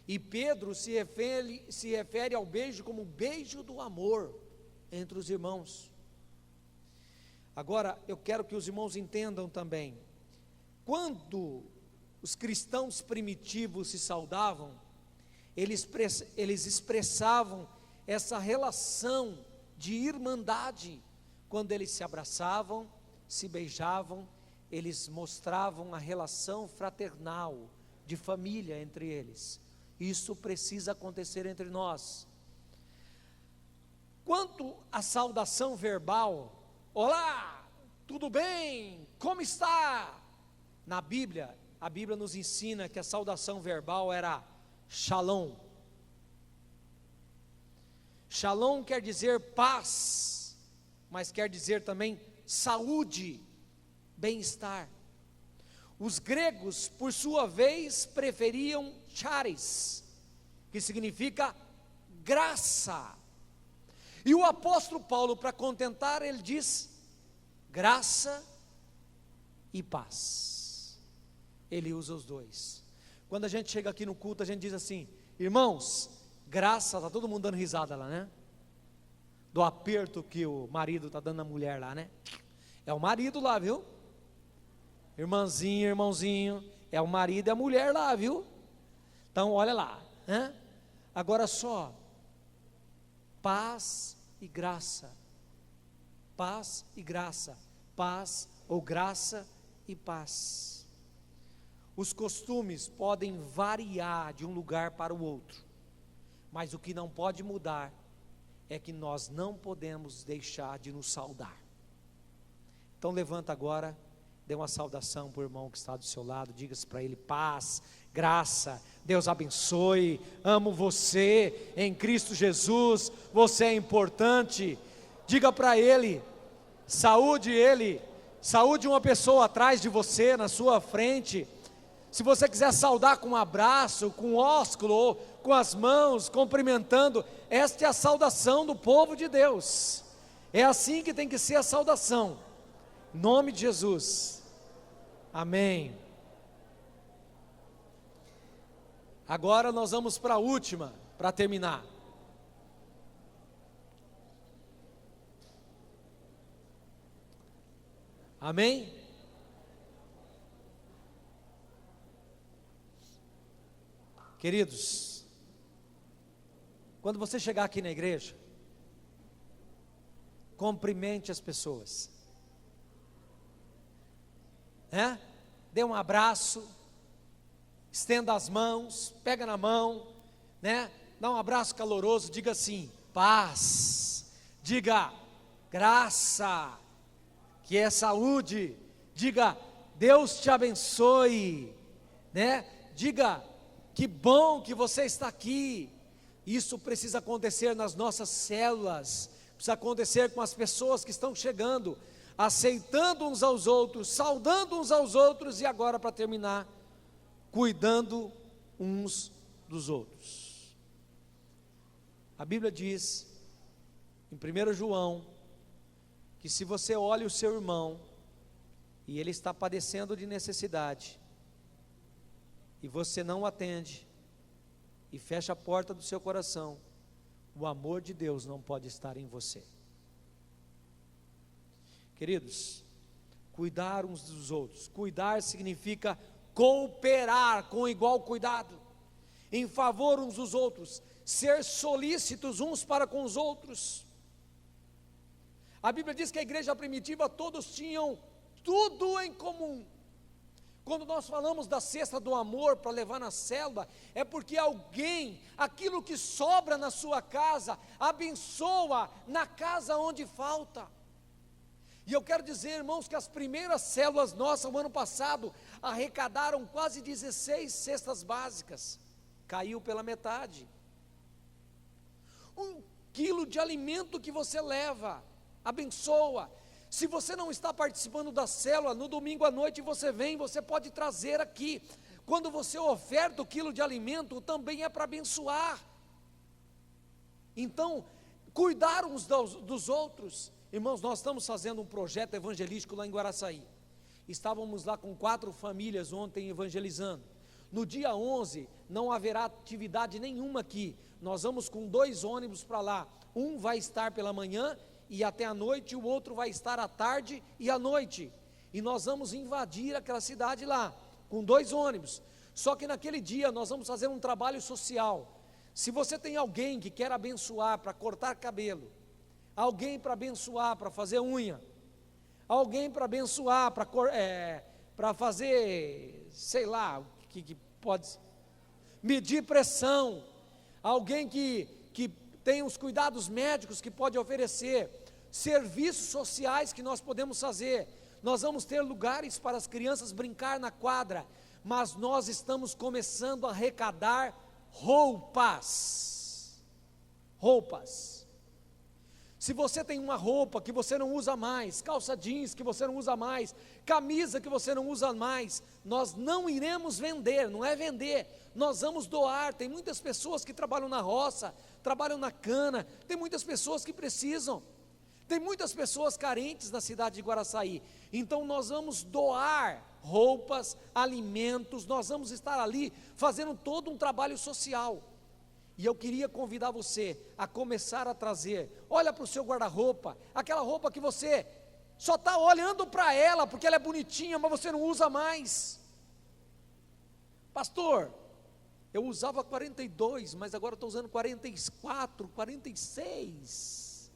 e Pedro se refere ao beijo como o beijo do amor entre os irmãos. Agora, eu quero que os irmãos entendam também, quando os cristãos primitivos se saudavam, eles expressavam essa relação de irmandade. Quando eles se abraçavam, se beijavam, eles mostravam a relação fraternal, de família entre eles. Isso precisa acontecer entre nós. Quanto à saudação verbal, olá, tudo bem, como está? Na Bíblia, a Bíblia nos ensina que a saudação verbal era shalom. Shalom quer dizer paz, mas quer dizer também saúde, bem-estar. Os gregos, por sua vez, preferiam charis, que significa graça. E o apóstolo Paulo, para contentar, ele diz graça e paz. Ele usa os dois. Quando a gente chega aqui no culto, a gente diz assim: irmãos, graça, está todo mundo dando risada lá, né? Do aperto que o marido está dando na mulher lá, né? É o marido lá, viu? Irmãzinho, irmãozinho, é o marido e a mulher lá, viu? Então, olha lá, né? Agora só, paz e graça, paz e graça, paz ou graça e paz. Os costumes podem variar de um lugar para o outro, mas o que não pode mudar é que nós não podemos deixar de nos saudar. Então levanta agora, dê uma saudação para o irmão que está do seu lado, diga-se para ele: paz, graça, Deus abençoe, amo você em Cristo Jesus, você é importante. Diga para ele, saúde uma pessoa atrás de você, na sua frente. Se você quiser saudar com um abraço, com um ósculo, ou com as mãos, cumprimentando, esta é a saudação do povo de Deus. É assim que tem que ser a saudação, em nome de Jesus, amém. Agora nós vamos para a última, para terminar. Amém? Queridos, quando você chegar aqui na igreja, cumprimente as pessoas, né? Dê um abraço, estenda as mãos, pega na mão, né? Dá um abraço caloroso, diga assim: paz, diga graça, que é saúde, diga Deus te abençoe, né? Diga que bom que você está aqui. Isso precisa acontecer nas nossas células, precisa acontecer com as pessoas que estão chegando. aceitando uns aos outros, saudando uns aos outros e agora, para terminar, cuidando uns dos outros. A Bíblia diz, em 1 João, que se você olha o seu irmão e ele está padecendo de necessidade, e você não atende, e fecha a porta do seu coração, o amor de Deus não pode estar em você. Queridos, cuidar uns dos outros. Cuidar significa cooperar com igual cuidado, em favor uns dos outros, ser solícitos uns para com os outros. A Bíblia diz que a igreja primitiva todos tinham tudo em comum. Quando nós falamos da cesta do amor para levar na célula, é porque alguém, aquilo que sobra na sua casa, abençoa na casa onde falta. E eu quero dizer, irmãos, que as primeiras células nossas, no ano passado, arrecadaram quase 16 cestas básicas. Caiu pela metade. 1 quilo de alimento que você leva, abençoa. Se você não está participando da célula, no domingo à noite você vem, você pode trazer aqui. Quando você oferta o quilo de alimento, também é para abençoar. Então, cuidar uns dos outros. Irmãos, nós estamos fazendo um projeto evangelístico lá em Guaraçaí. Estávamos lá com 4 famílias ontem evangelizando. No dia 11, não haverá atividade nenhuma aqui. Nós vamos com 2 ônibus para lá. Um vai estar pela manhã e até a noite, o outro vai estar à tarde e à noite. E nós vamos invadir aquela cidade lá, com 2 ônibus. Só que naquele dia nós vamos fazer um trabalho social. Se você tem alguém que quer abençoar para cortar cabelo, alguém para abençoar para fazer unha, alguém para abençoar para fazer, sei lá, que pode medir pressão, alguém que tem os cuidados médicos que pode oferecer, serviços sociais que nós podemos fazer. Nós vamos ter lugares para as crianças brincar na quadra, mas nós estamos começando a arrecadar roupas. Se você tem uma roupa que você não usa mais, calça jeans que você não usa mais, camisa que você não usa mais, nós não iremos vender, não é vender, nós vamos doar. Tem muitas pessoas que trabalham na roça, trabalham na cana, tem muitas pessoas que precisam, tem muitas pessoas carentes na cidade de Guaraçaí. Então nós vamos doar roupas, alimentos, nós vamos estar ali fazendo todo um trabalho social. E eu queria convidar você a começar a trazer, olha para o seu guarda-roupa, aquela roupa que você só está olhando para ela, porque ela é bonitinha, mas você não usa mais. Pastor, eu usava 42, mas agora estou usando 44, 46,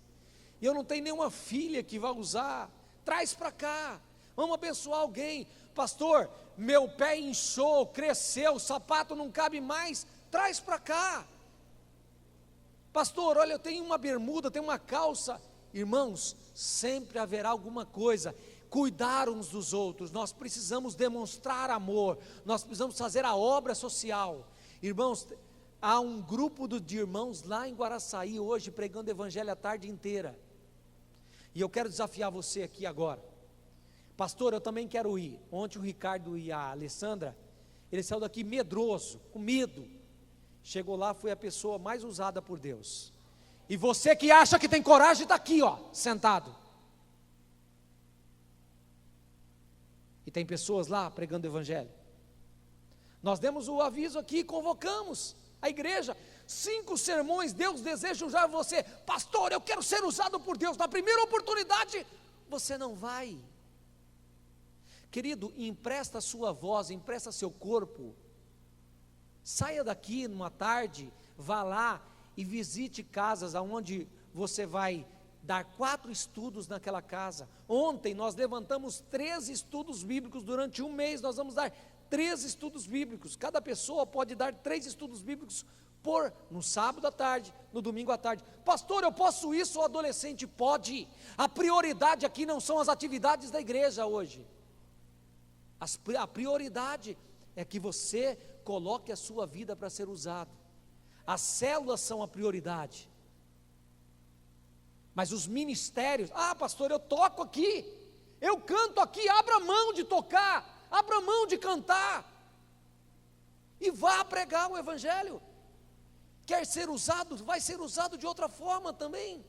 e eu não tenho nenhuma filha que vai usar. Traz para cá, vamos abençoar alguém. Pastor, meu pé inchou, cresceu, o sapato não cabe mais, traz para cá. Pastor, olha, eu tenho uma bermuda, tenho uma calça. Irmãos, sempre haverá alguma coisa. Cuidar uns dos outros, nós precisamos demonstrar amor, nós precisamos fazer a obra social. Irmãos, há um grupo de irmãos lá em Guaraçaí hoje pregando evangelho a tarde inteira. E eu quero desafiar você aqui agora. Pastor, eu também quero ir. Ontem o Ricardo e a Alessandra, ele saiu daqui medroso, com medo. Chegou lá, foi a pessoa mais usada por Deus. E você que acha que tem coragem, está aqui, ó, sentado. E tem pessoas lá pregando o evangelho. Nós demos o aviso aqui, convocamos a igreja. 5 sermões, Deus deseja usar você. Pastor, eu quero ser usado por Deus. Na primeira oportunidade, você não vai. Querido, empresta a sua voz, empresta seu corpo. Saia daqui numa tarde, vá lá e visite casas onde você vai dar 4 estudos naquela casa. Ontem nós levantamos 13 estudos bíblicos. Durante um mês nós vamos dar 13 estudos bíblicos. Cada pessoa pode dar 3 estudos bíblicos no sábado à tarde, no domingo à tarde. Pastor, eu posso isso? O adolescente pode. A prioridade aqui não são as atividades da igreja hoje. A prioridade é que você coloque a sua vida para ser usado. As células são a prioridade. Mas os ministérios, pastor, eu toco aqui, Eu canto aqui, abra mão de tocar, abra mão de cantar, e vá pregar o Evangelho. Quer ser usado, vai ser usado de outra forma também.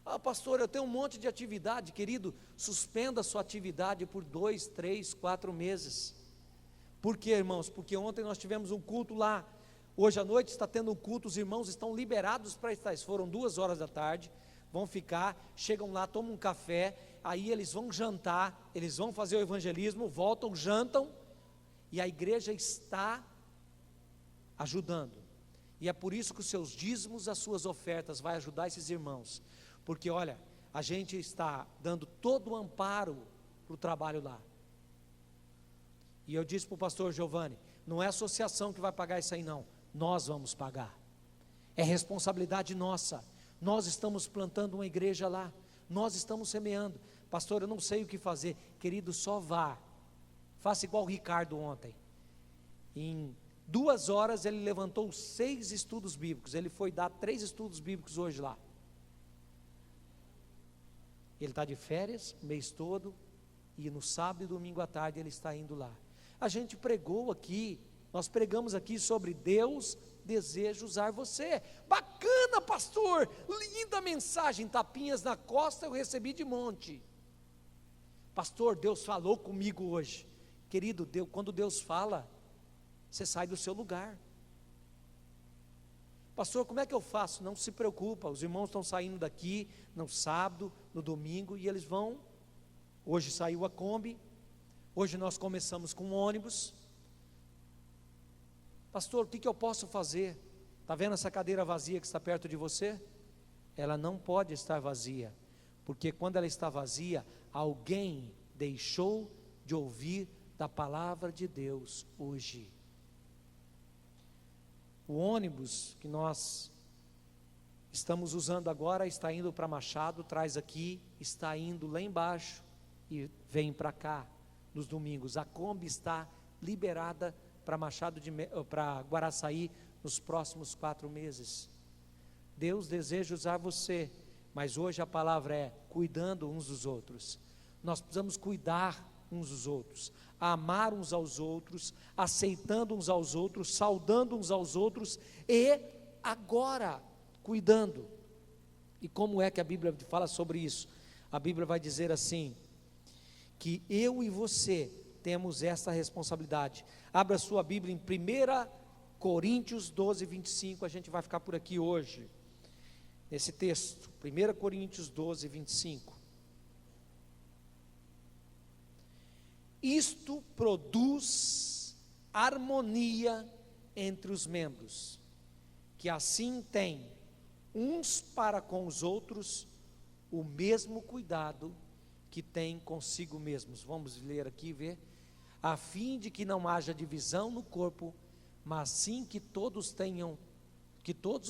Ah, pastor, eu tenho um monte de atividade. Querido, suspenda a sua atividade por 2, 3, 4 meses. Por quê, irmãos? Porque ontem nós tivemos um culto lá. Hoje à noite está tendo um culto, os irmãos estão liberados para estar. Foram 2 horas da tarde, vão ficar, chegam lá, tomam um café, aí eles vão jantar, eles vão fazer o evangelismo, voltam, jantam, e a igreja está ajudando. E é por isso que os seus dízimos, as suas ofertas, vai ajudar esses irmãos. Porque olha, a gente está dando todo o amparo para o trabalho lá. E eu disse para o pastor Giovanni, não é a associação que vai pagar isso aí não, nós vamos pagar. É responsabilidade nossa. Nós estamos plantando uma igreja lá, nós estamos semeando. Pastor, eu não sei o que fazer. Querido, só vá. Faça igual o Ricardo ontem. Em 2 horas ele levantou 6 estudos bíblicos. Ele foi dar 3 estudos bíblicos hoje lá. Ele está de férias o mês todo, e no sábado e domingo à tarde ele está indo lá. A gente pregou aqui, nós pregamos aqui sobre Deus deseja usar você. Bacana, pastor, linda mensagem, tapinhas na costa eu recebi de monte. Pastor, Deus falou comigo hoje. Querido, quando Deus fala, você sai do seu lugar. Pastor, como é que eu faço? Não se preocupa, os irmãos estão saindo daqui no sábado, no domingo, e eles vão. Hoje saiu a Kombi, hoje nós começamos com um ônibus. Pastor, o que eu posso fazer? Está vendo essa cadeira vazia que está perto de você? Ela não pode estar vazia, porque quando ela está vazia, alguém deixou de ouvir da palavra de Deus hoje. O ônibus que nós estamos usando agora está indo para Machado, traz aqui, está indo lá embaixo e vem para cá nos domingos. A Kombi está liberada para para Guaraçaí nos próximos 4 meses. Deus deseja usar você, mas hoje a palavra é cuidando uns dos outros. Nós precisamos cuidar uns dos outros, amar uns aos outros, aceitando uns aos outros, saudando uns aos outros e agora cuidando. E como é que a Bíblia fala sobre isso? A Bíblia vai dizer assim, que eu e você temos essa responsabilidade. Abra sua Bíblia em 1 Coríntios 12, 25, a gente vai ficar por aqui hoje, nesse texto, 1 Coríntios 12, 25. Isto produz harmonia entre os membros, que assim têm uns para com os outros o mesmo cuidado que têm consigo mesmos. Vamos ler aqui e ver. A fim de que não haja divisão no corpo, mas sim que todos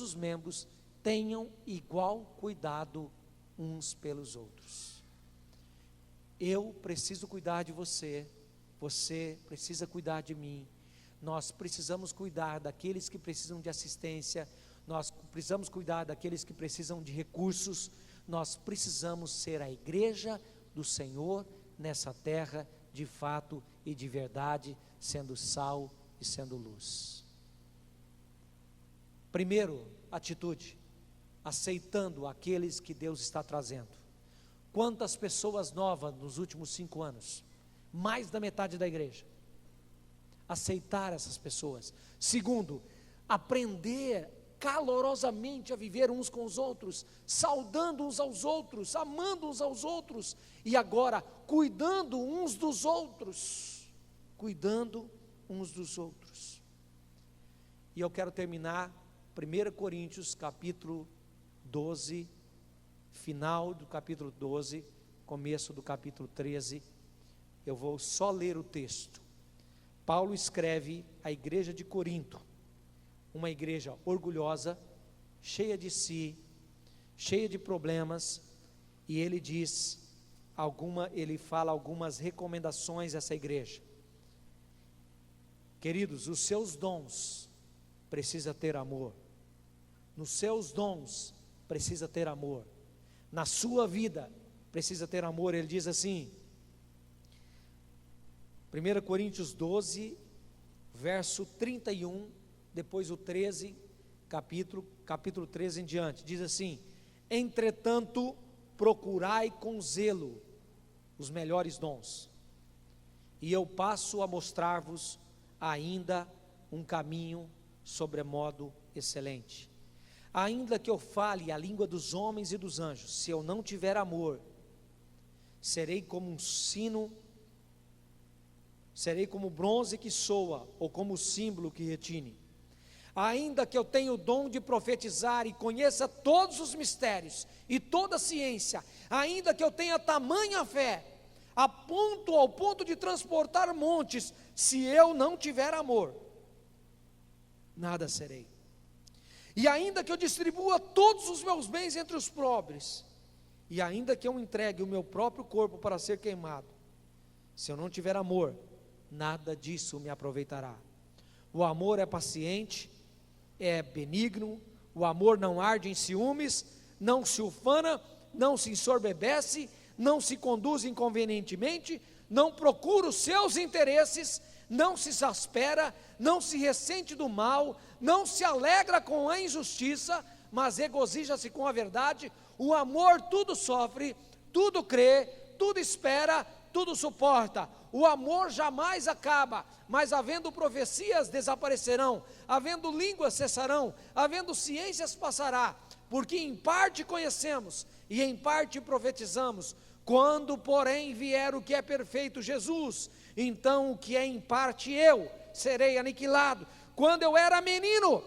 os membros tenham igual cuidado uns pelos outros. Eu preciso cuidar de você, você precisa cuidar de mim, nós precisamos cuidar daqueles que precisam de assistência, nós precisamos cuidar daqueles que precisam de recursos, nós precisamos ser a igreja do Senhor nessa terra, de fato e de verdade, sendo sal e sendo luz. Primeiro, atitude, aceitando aqueles que Deus está trazendo. Quantas pessoas novas nos últimos 5 anos? Mais da metade da igreja. Aceitar essas pessoas. Segundo, aprender calorosamente a viver uns com os outros, saudando uns aos outros, amando uns aos outros, e agora cuidando uns dos outros. Cuidando uns dos outros. E eu quero terminar 1 Coríntios capítulo 12, final do capítulo 12, começo do capítulo 13, eu vou só ler o texto. Paulo escreve à igreja de Corinto, uma igreja orgulhosa, cheia de si, cheia de problemas, e ele ele fala algumas recomendações a essa igreja. Queridos, os seus dons precisa ter amor. Nos seus dons precisa ter amor. Na sua vida precisa ter amor. Ele diz assim, 1 Coríntios 12, verso 31, depois o 13, capítulo 13 em diante, diz assim: entretanto, procurai com zelo os melhores dons, e eu passo a mostrar-vos ainda um caminho sobremodo excelente. Ainda que eu fale a língua dos homens e dos anjos, se eu não tiver amor, serei como um sino, serei como bronze que soa, ou como símbolo que retine. Ainda que eu tenha o dom de profetizar e conheça todos os mistérios e toda a ciência, ainda que eu tenha tamanha fé, ao ponto de transportar montes, se eu não tiver amor, nada serei. E ainda que eu distribua todos os meus bens entre os pobres, e ainda que eu entregue o meu próprio corpo para ser queimado, se eu não tiver amor, nada disso me aproveitará. O amor é paciente, é benigno, o amor não arde em ciúmes, não se ufana, não se ensoberbece, não se conduz inconvenientemente, não procura os seus interesses, não se exaspera, não se ressente do mal, não se alegra com a injustiça, mas regozija-se com a verdade. O amor tudo sofre, tudo crê, tudo espera, tudo suporta. O amor jamais acaba, mas havendo profecias desaparecerão, havendo línguas cessarão, havendo ciências passará, porque em parte conhecemos e em parte profetizamos. Quando, porém, vier o que é perfeito, Jesus, então o que é em parte eu serei aniquilado. Quando eu era menino,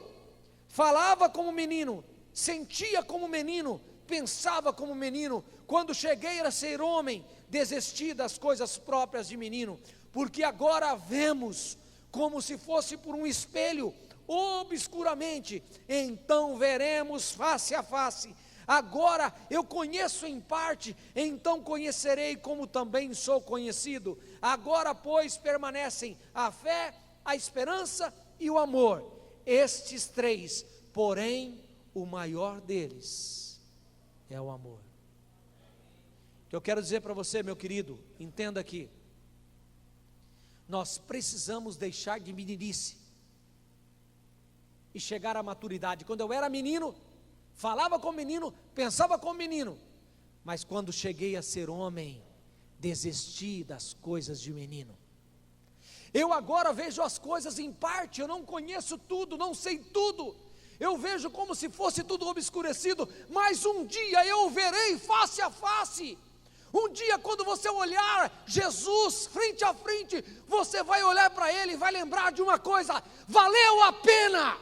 falava como menino, sentia como menino, pensava como menino. Quando cheguei a ser homem, desisti das coisas próprias de menino, porque agora vemos como se fosse por um espelho, obscuramente, então veremos face a face. Agora eu conheço em parte, então conhecerei como também sou conhecido. Agora, pois, permanecem a fé, a esperança e o amor, estes três, porém o maior deles é o amor. O que eu quero dizer para você, meu querido, entenda aqui, nós precisamos deixar de meninice e chegar à maturidade. Quando eu era menino, falava como menino, pensava como menino, mas quando cheguei a ser homem, desisti das coisas de menino. Eu agora vejo as coisas em parte, eu não conheço tudo, não sei tudo, eu vejo como se fosse tudo obscurecido, mas um dia eu verei face a face. Um dia, quando você olhar Jesus frente a frente, você vai olhar para Ele e vai lembrar de uma coisa: valeu a pena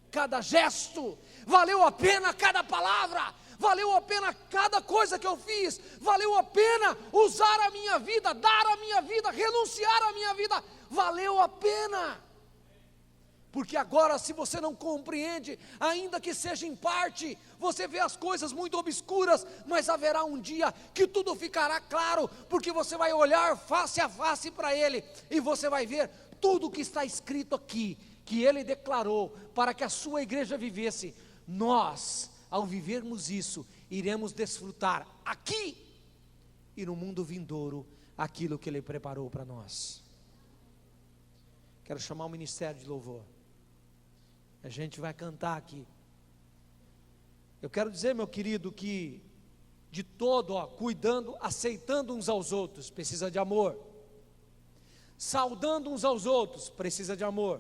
cada gesto, valeu a pena cada palavra, valeu a pena cada coisa que eu fiz, valeu a pena usar a minha vida, dar a minha vida, renunciar à minha vida, valeu a pena. Porque agora, se você não compreende, ainda que seja em parte, você vê as coisas muito obscuras, mas haverá um dia que tudo ficará claro, porque você vai olhar face a face para Ele, e você vai ver tudo o que está escrito aqui, que Ele declarou para que a sua igreja vivesse. Nós, ao vivermos isso, iremos desfrutar aqui e no mundo vindouro aquilo que Ele preparou para nós. Quero chamar o ministério de louvor. A gente vai cantar aqui. Eu quero dizer, meu querido, que de todo, cuidando, aceitando uns aos outros, precisa de amor. Saudando uns aos outros, precisa de amor.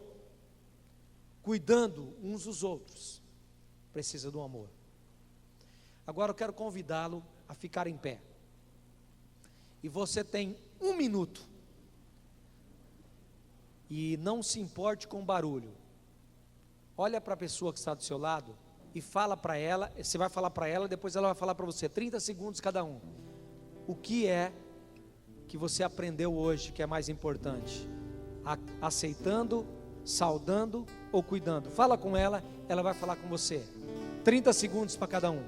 Cuidando uns dos outros, precisa do amor. Agora eu quero convidá-lo a ficar em pé. E você tem 1 minuto. E não se importe com barulho. Olha para a pessoa que está do seu lado e fala para ela. Você vai falar para ela, depois ela vai falar para você. 30 segundos cada um. O que é que você aprendeu hoje que é mais importante? Aceitando, saudando ou cuidando? Fala com ela, ela vai falar com você. 30 segundos para cada um.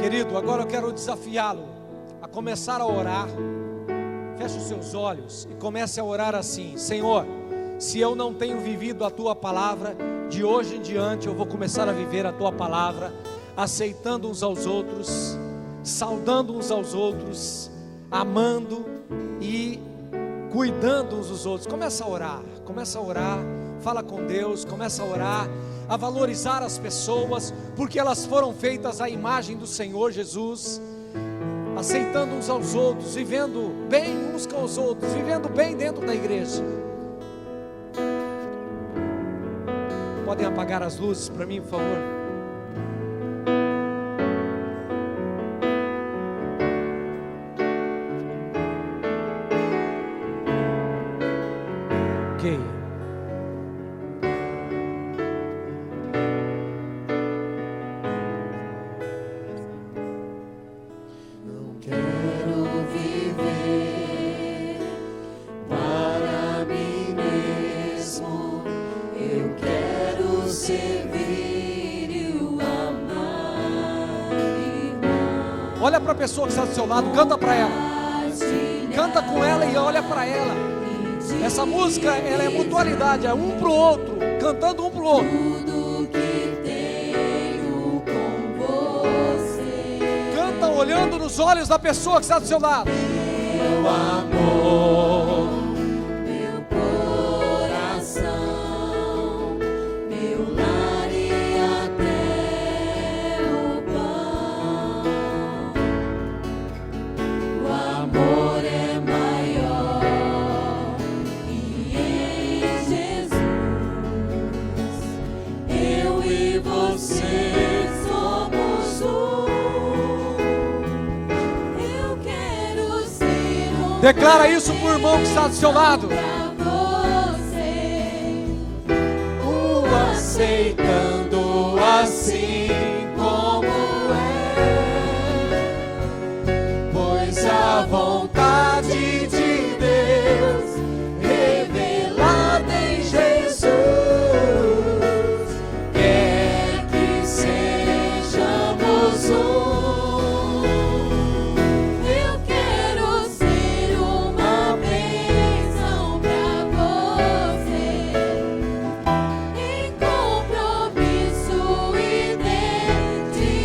Querido, agora eu quero desafiá-lo a começar a orar Feche os seus olhos e comece a orar assim: Senhor, se eu não tenho vivido a Tua palavra, de hoje em diante eu vou começar a viver a Tua palavra, aceitando uns aos outros, saudando uns aos outros, amando e cuidando uns dos outros. Começa a orar, fala com Deus, começa a orar, a valorizar as pessoas, porque elas foram feitas à imagem do Senhor Jesus, aceitando uns aos outros, vivendo bem uns com os outros, vivendo bem dentro da igreja. Podem apagar as luzes para mim, por favor? Ok. Não quero viver para mim mesmo, eu quero servir e o amar, irmão. Olha para a pessoa que está do seu lado, canta para ela, canta com ela e olha para ela. Essa música, ela é mutualidade, é um para o outro, cantando um para o outro. Tudo que tenho com você, Canta olhando nos olhos da pessoa que está do seu lado. meu amor, meu coração, meu lar e até o pão. O amor é maior e em Jesus eu e você somos um. Eu quero ser um Declara isso para o irmão que está do seu lado. pra você, O aceitando assim como é, pois a vontade de Deus revelada em Jesus quer que sejamos um. Eu quero ser uma bênção pra você, em compromisso e dedicação.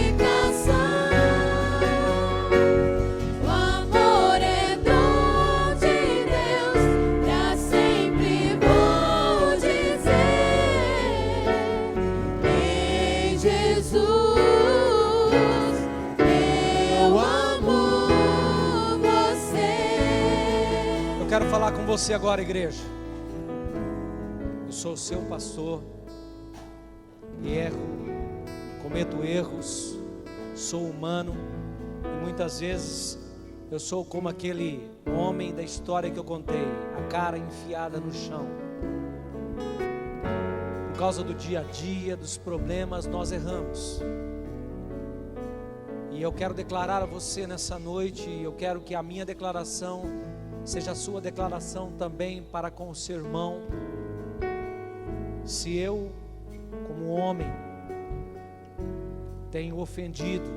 O amor é dom de Deus, pra sempre vou dizer, em Jesus eu amo você. Eu quero falar com você agora, igreja. Eu sou o seu pastor, erro, cometo erros, sou humano e muitas vezes eu sou como aquele homem da história que eu contei, a cara enfiada no chão. Por causa do dia a dia, dos problemas, nós erramos. E eu quero declarar a você nessa noite, e eu quero que a minha declaração seja a sua declaração também para com o seu irmão. Se eu, como homem, tenho ofendido,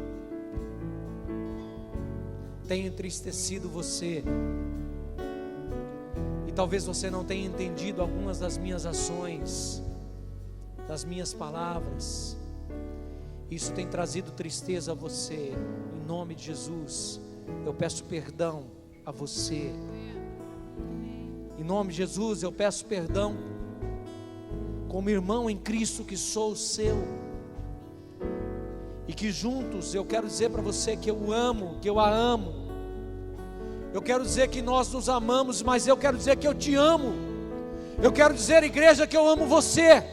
tenho entristecido você, e talvez você não tenha entendido algumas das minhas ações, das minhas palavras, isso tem trazido tristeza a você. Em nome de Jesus, eu peço perdão a você. Em nome de Jesus, eu peço perdão como irmão em Cristo que sou seu, e que juntos eu quero dizer para você que eu o amo, que eu a amo. Eu quero dizer que nós nos amamos, mas eu quero dizer que eu te amo. Eu quero dizer, igreja, que eu amo você.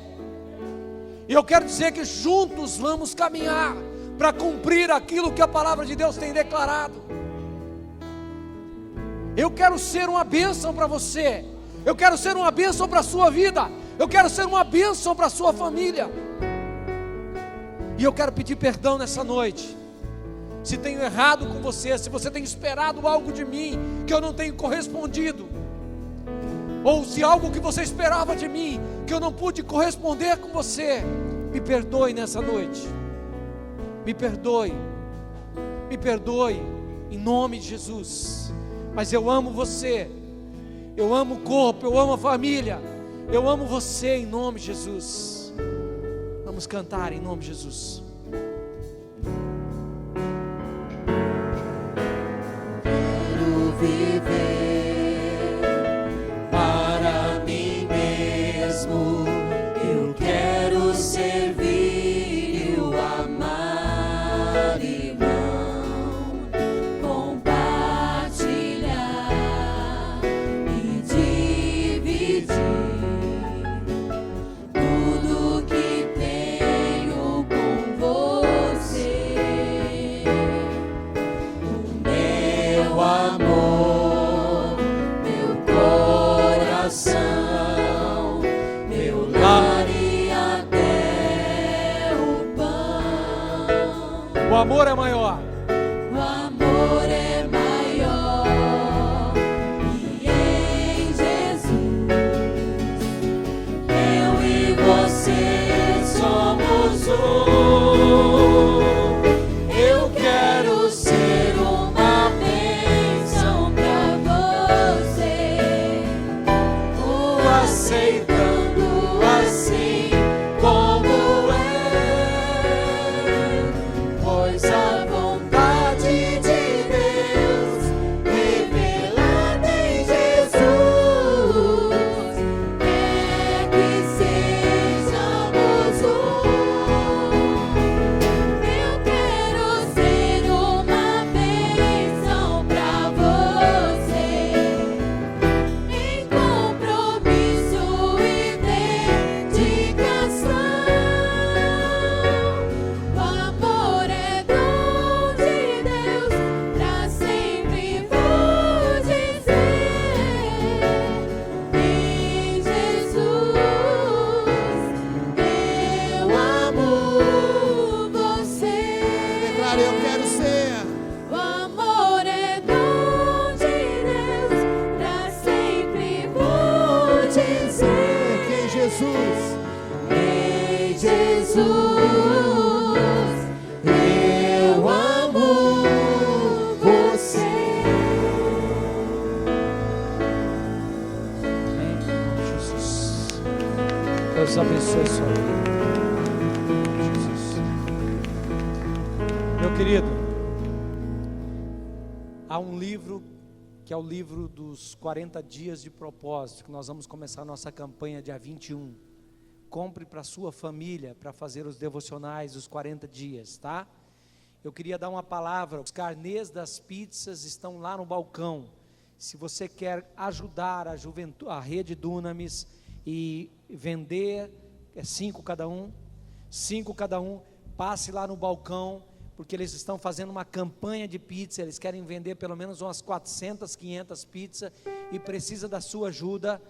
E eu quero dizer que juntos vamos caminhar para cumprir aquilo que a palavra de Deus tem declarado. Eu quero ser uma bênção para você. Eu quero ser uma bênção para a sua vida. Eu quero ser uma bênção para a sua família. E eu quero pedir perdão nessa noite, se tenho errado com você, se você tem esperado algo de mim que eu não tenho correspondido, ou se algo que você esperava de mim que eu não pude corresponder com você. Me perdoe nessa noite. Me perdoe. Me perdoe em nome de Jesus. mas eu amo você, eu amo o corpo, eu amo a família, eu amo você em nome de Jesus. Vamos cantar em nome de Jesus. Quero viver para mim mesmo, eu quero servir e o amar, irmão, compartilhar e dividir tudo que tenho com você. O meu amor, meu coração, meu lar e até o pão. O amor é maior. O amor é maior e em Jesus eu e você somos um. Eu quero ser uma bênção pra você, o aceitando assim como é, pois a vontade de Deus revelada em Jesus é que sejamos um. Eu quero ser uma bênção pra você, em compromisso e dedicação. O amor é dom de Deus, pra sempre vou dizer. Em Jesus eu amo você. Declare, eu quero ser. O amor é dom de Deus, pra sempre vou dizer. Que em Jesus Em Jesus eu amo você. Amém, em nome de Jesus. Deus abençoe sua vida. Jesus. Meu querido, há um livro que é o livro dos 40 dias de propósito, que nós vamos começar a nossa campanha dia 21. Compre para sua família, para fazer os devocionais dos 40 dias, tá? Eu queria dar uma palavra. Os carnês das pizzas estão lá no balcão. Se você quer ajudar a juventude, a rede Dunamis, e vender, é 5 cada um, passe lá no balcão, porque eles estão fazendo uma campanha de pizza. Eles querem vender pelo menos umas 400, 500 pizzas, e precisa da sua ajuda.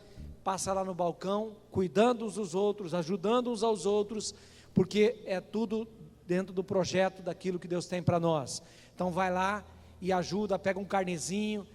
Passa lá no balcão, cuidando uns dos outros, ajudando uns aos outros, porque é tudo dentro do projeto daquilo que Deus tem para nós. Então vai lá e ajuda, pega um carnezinho,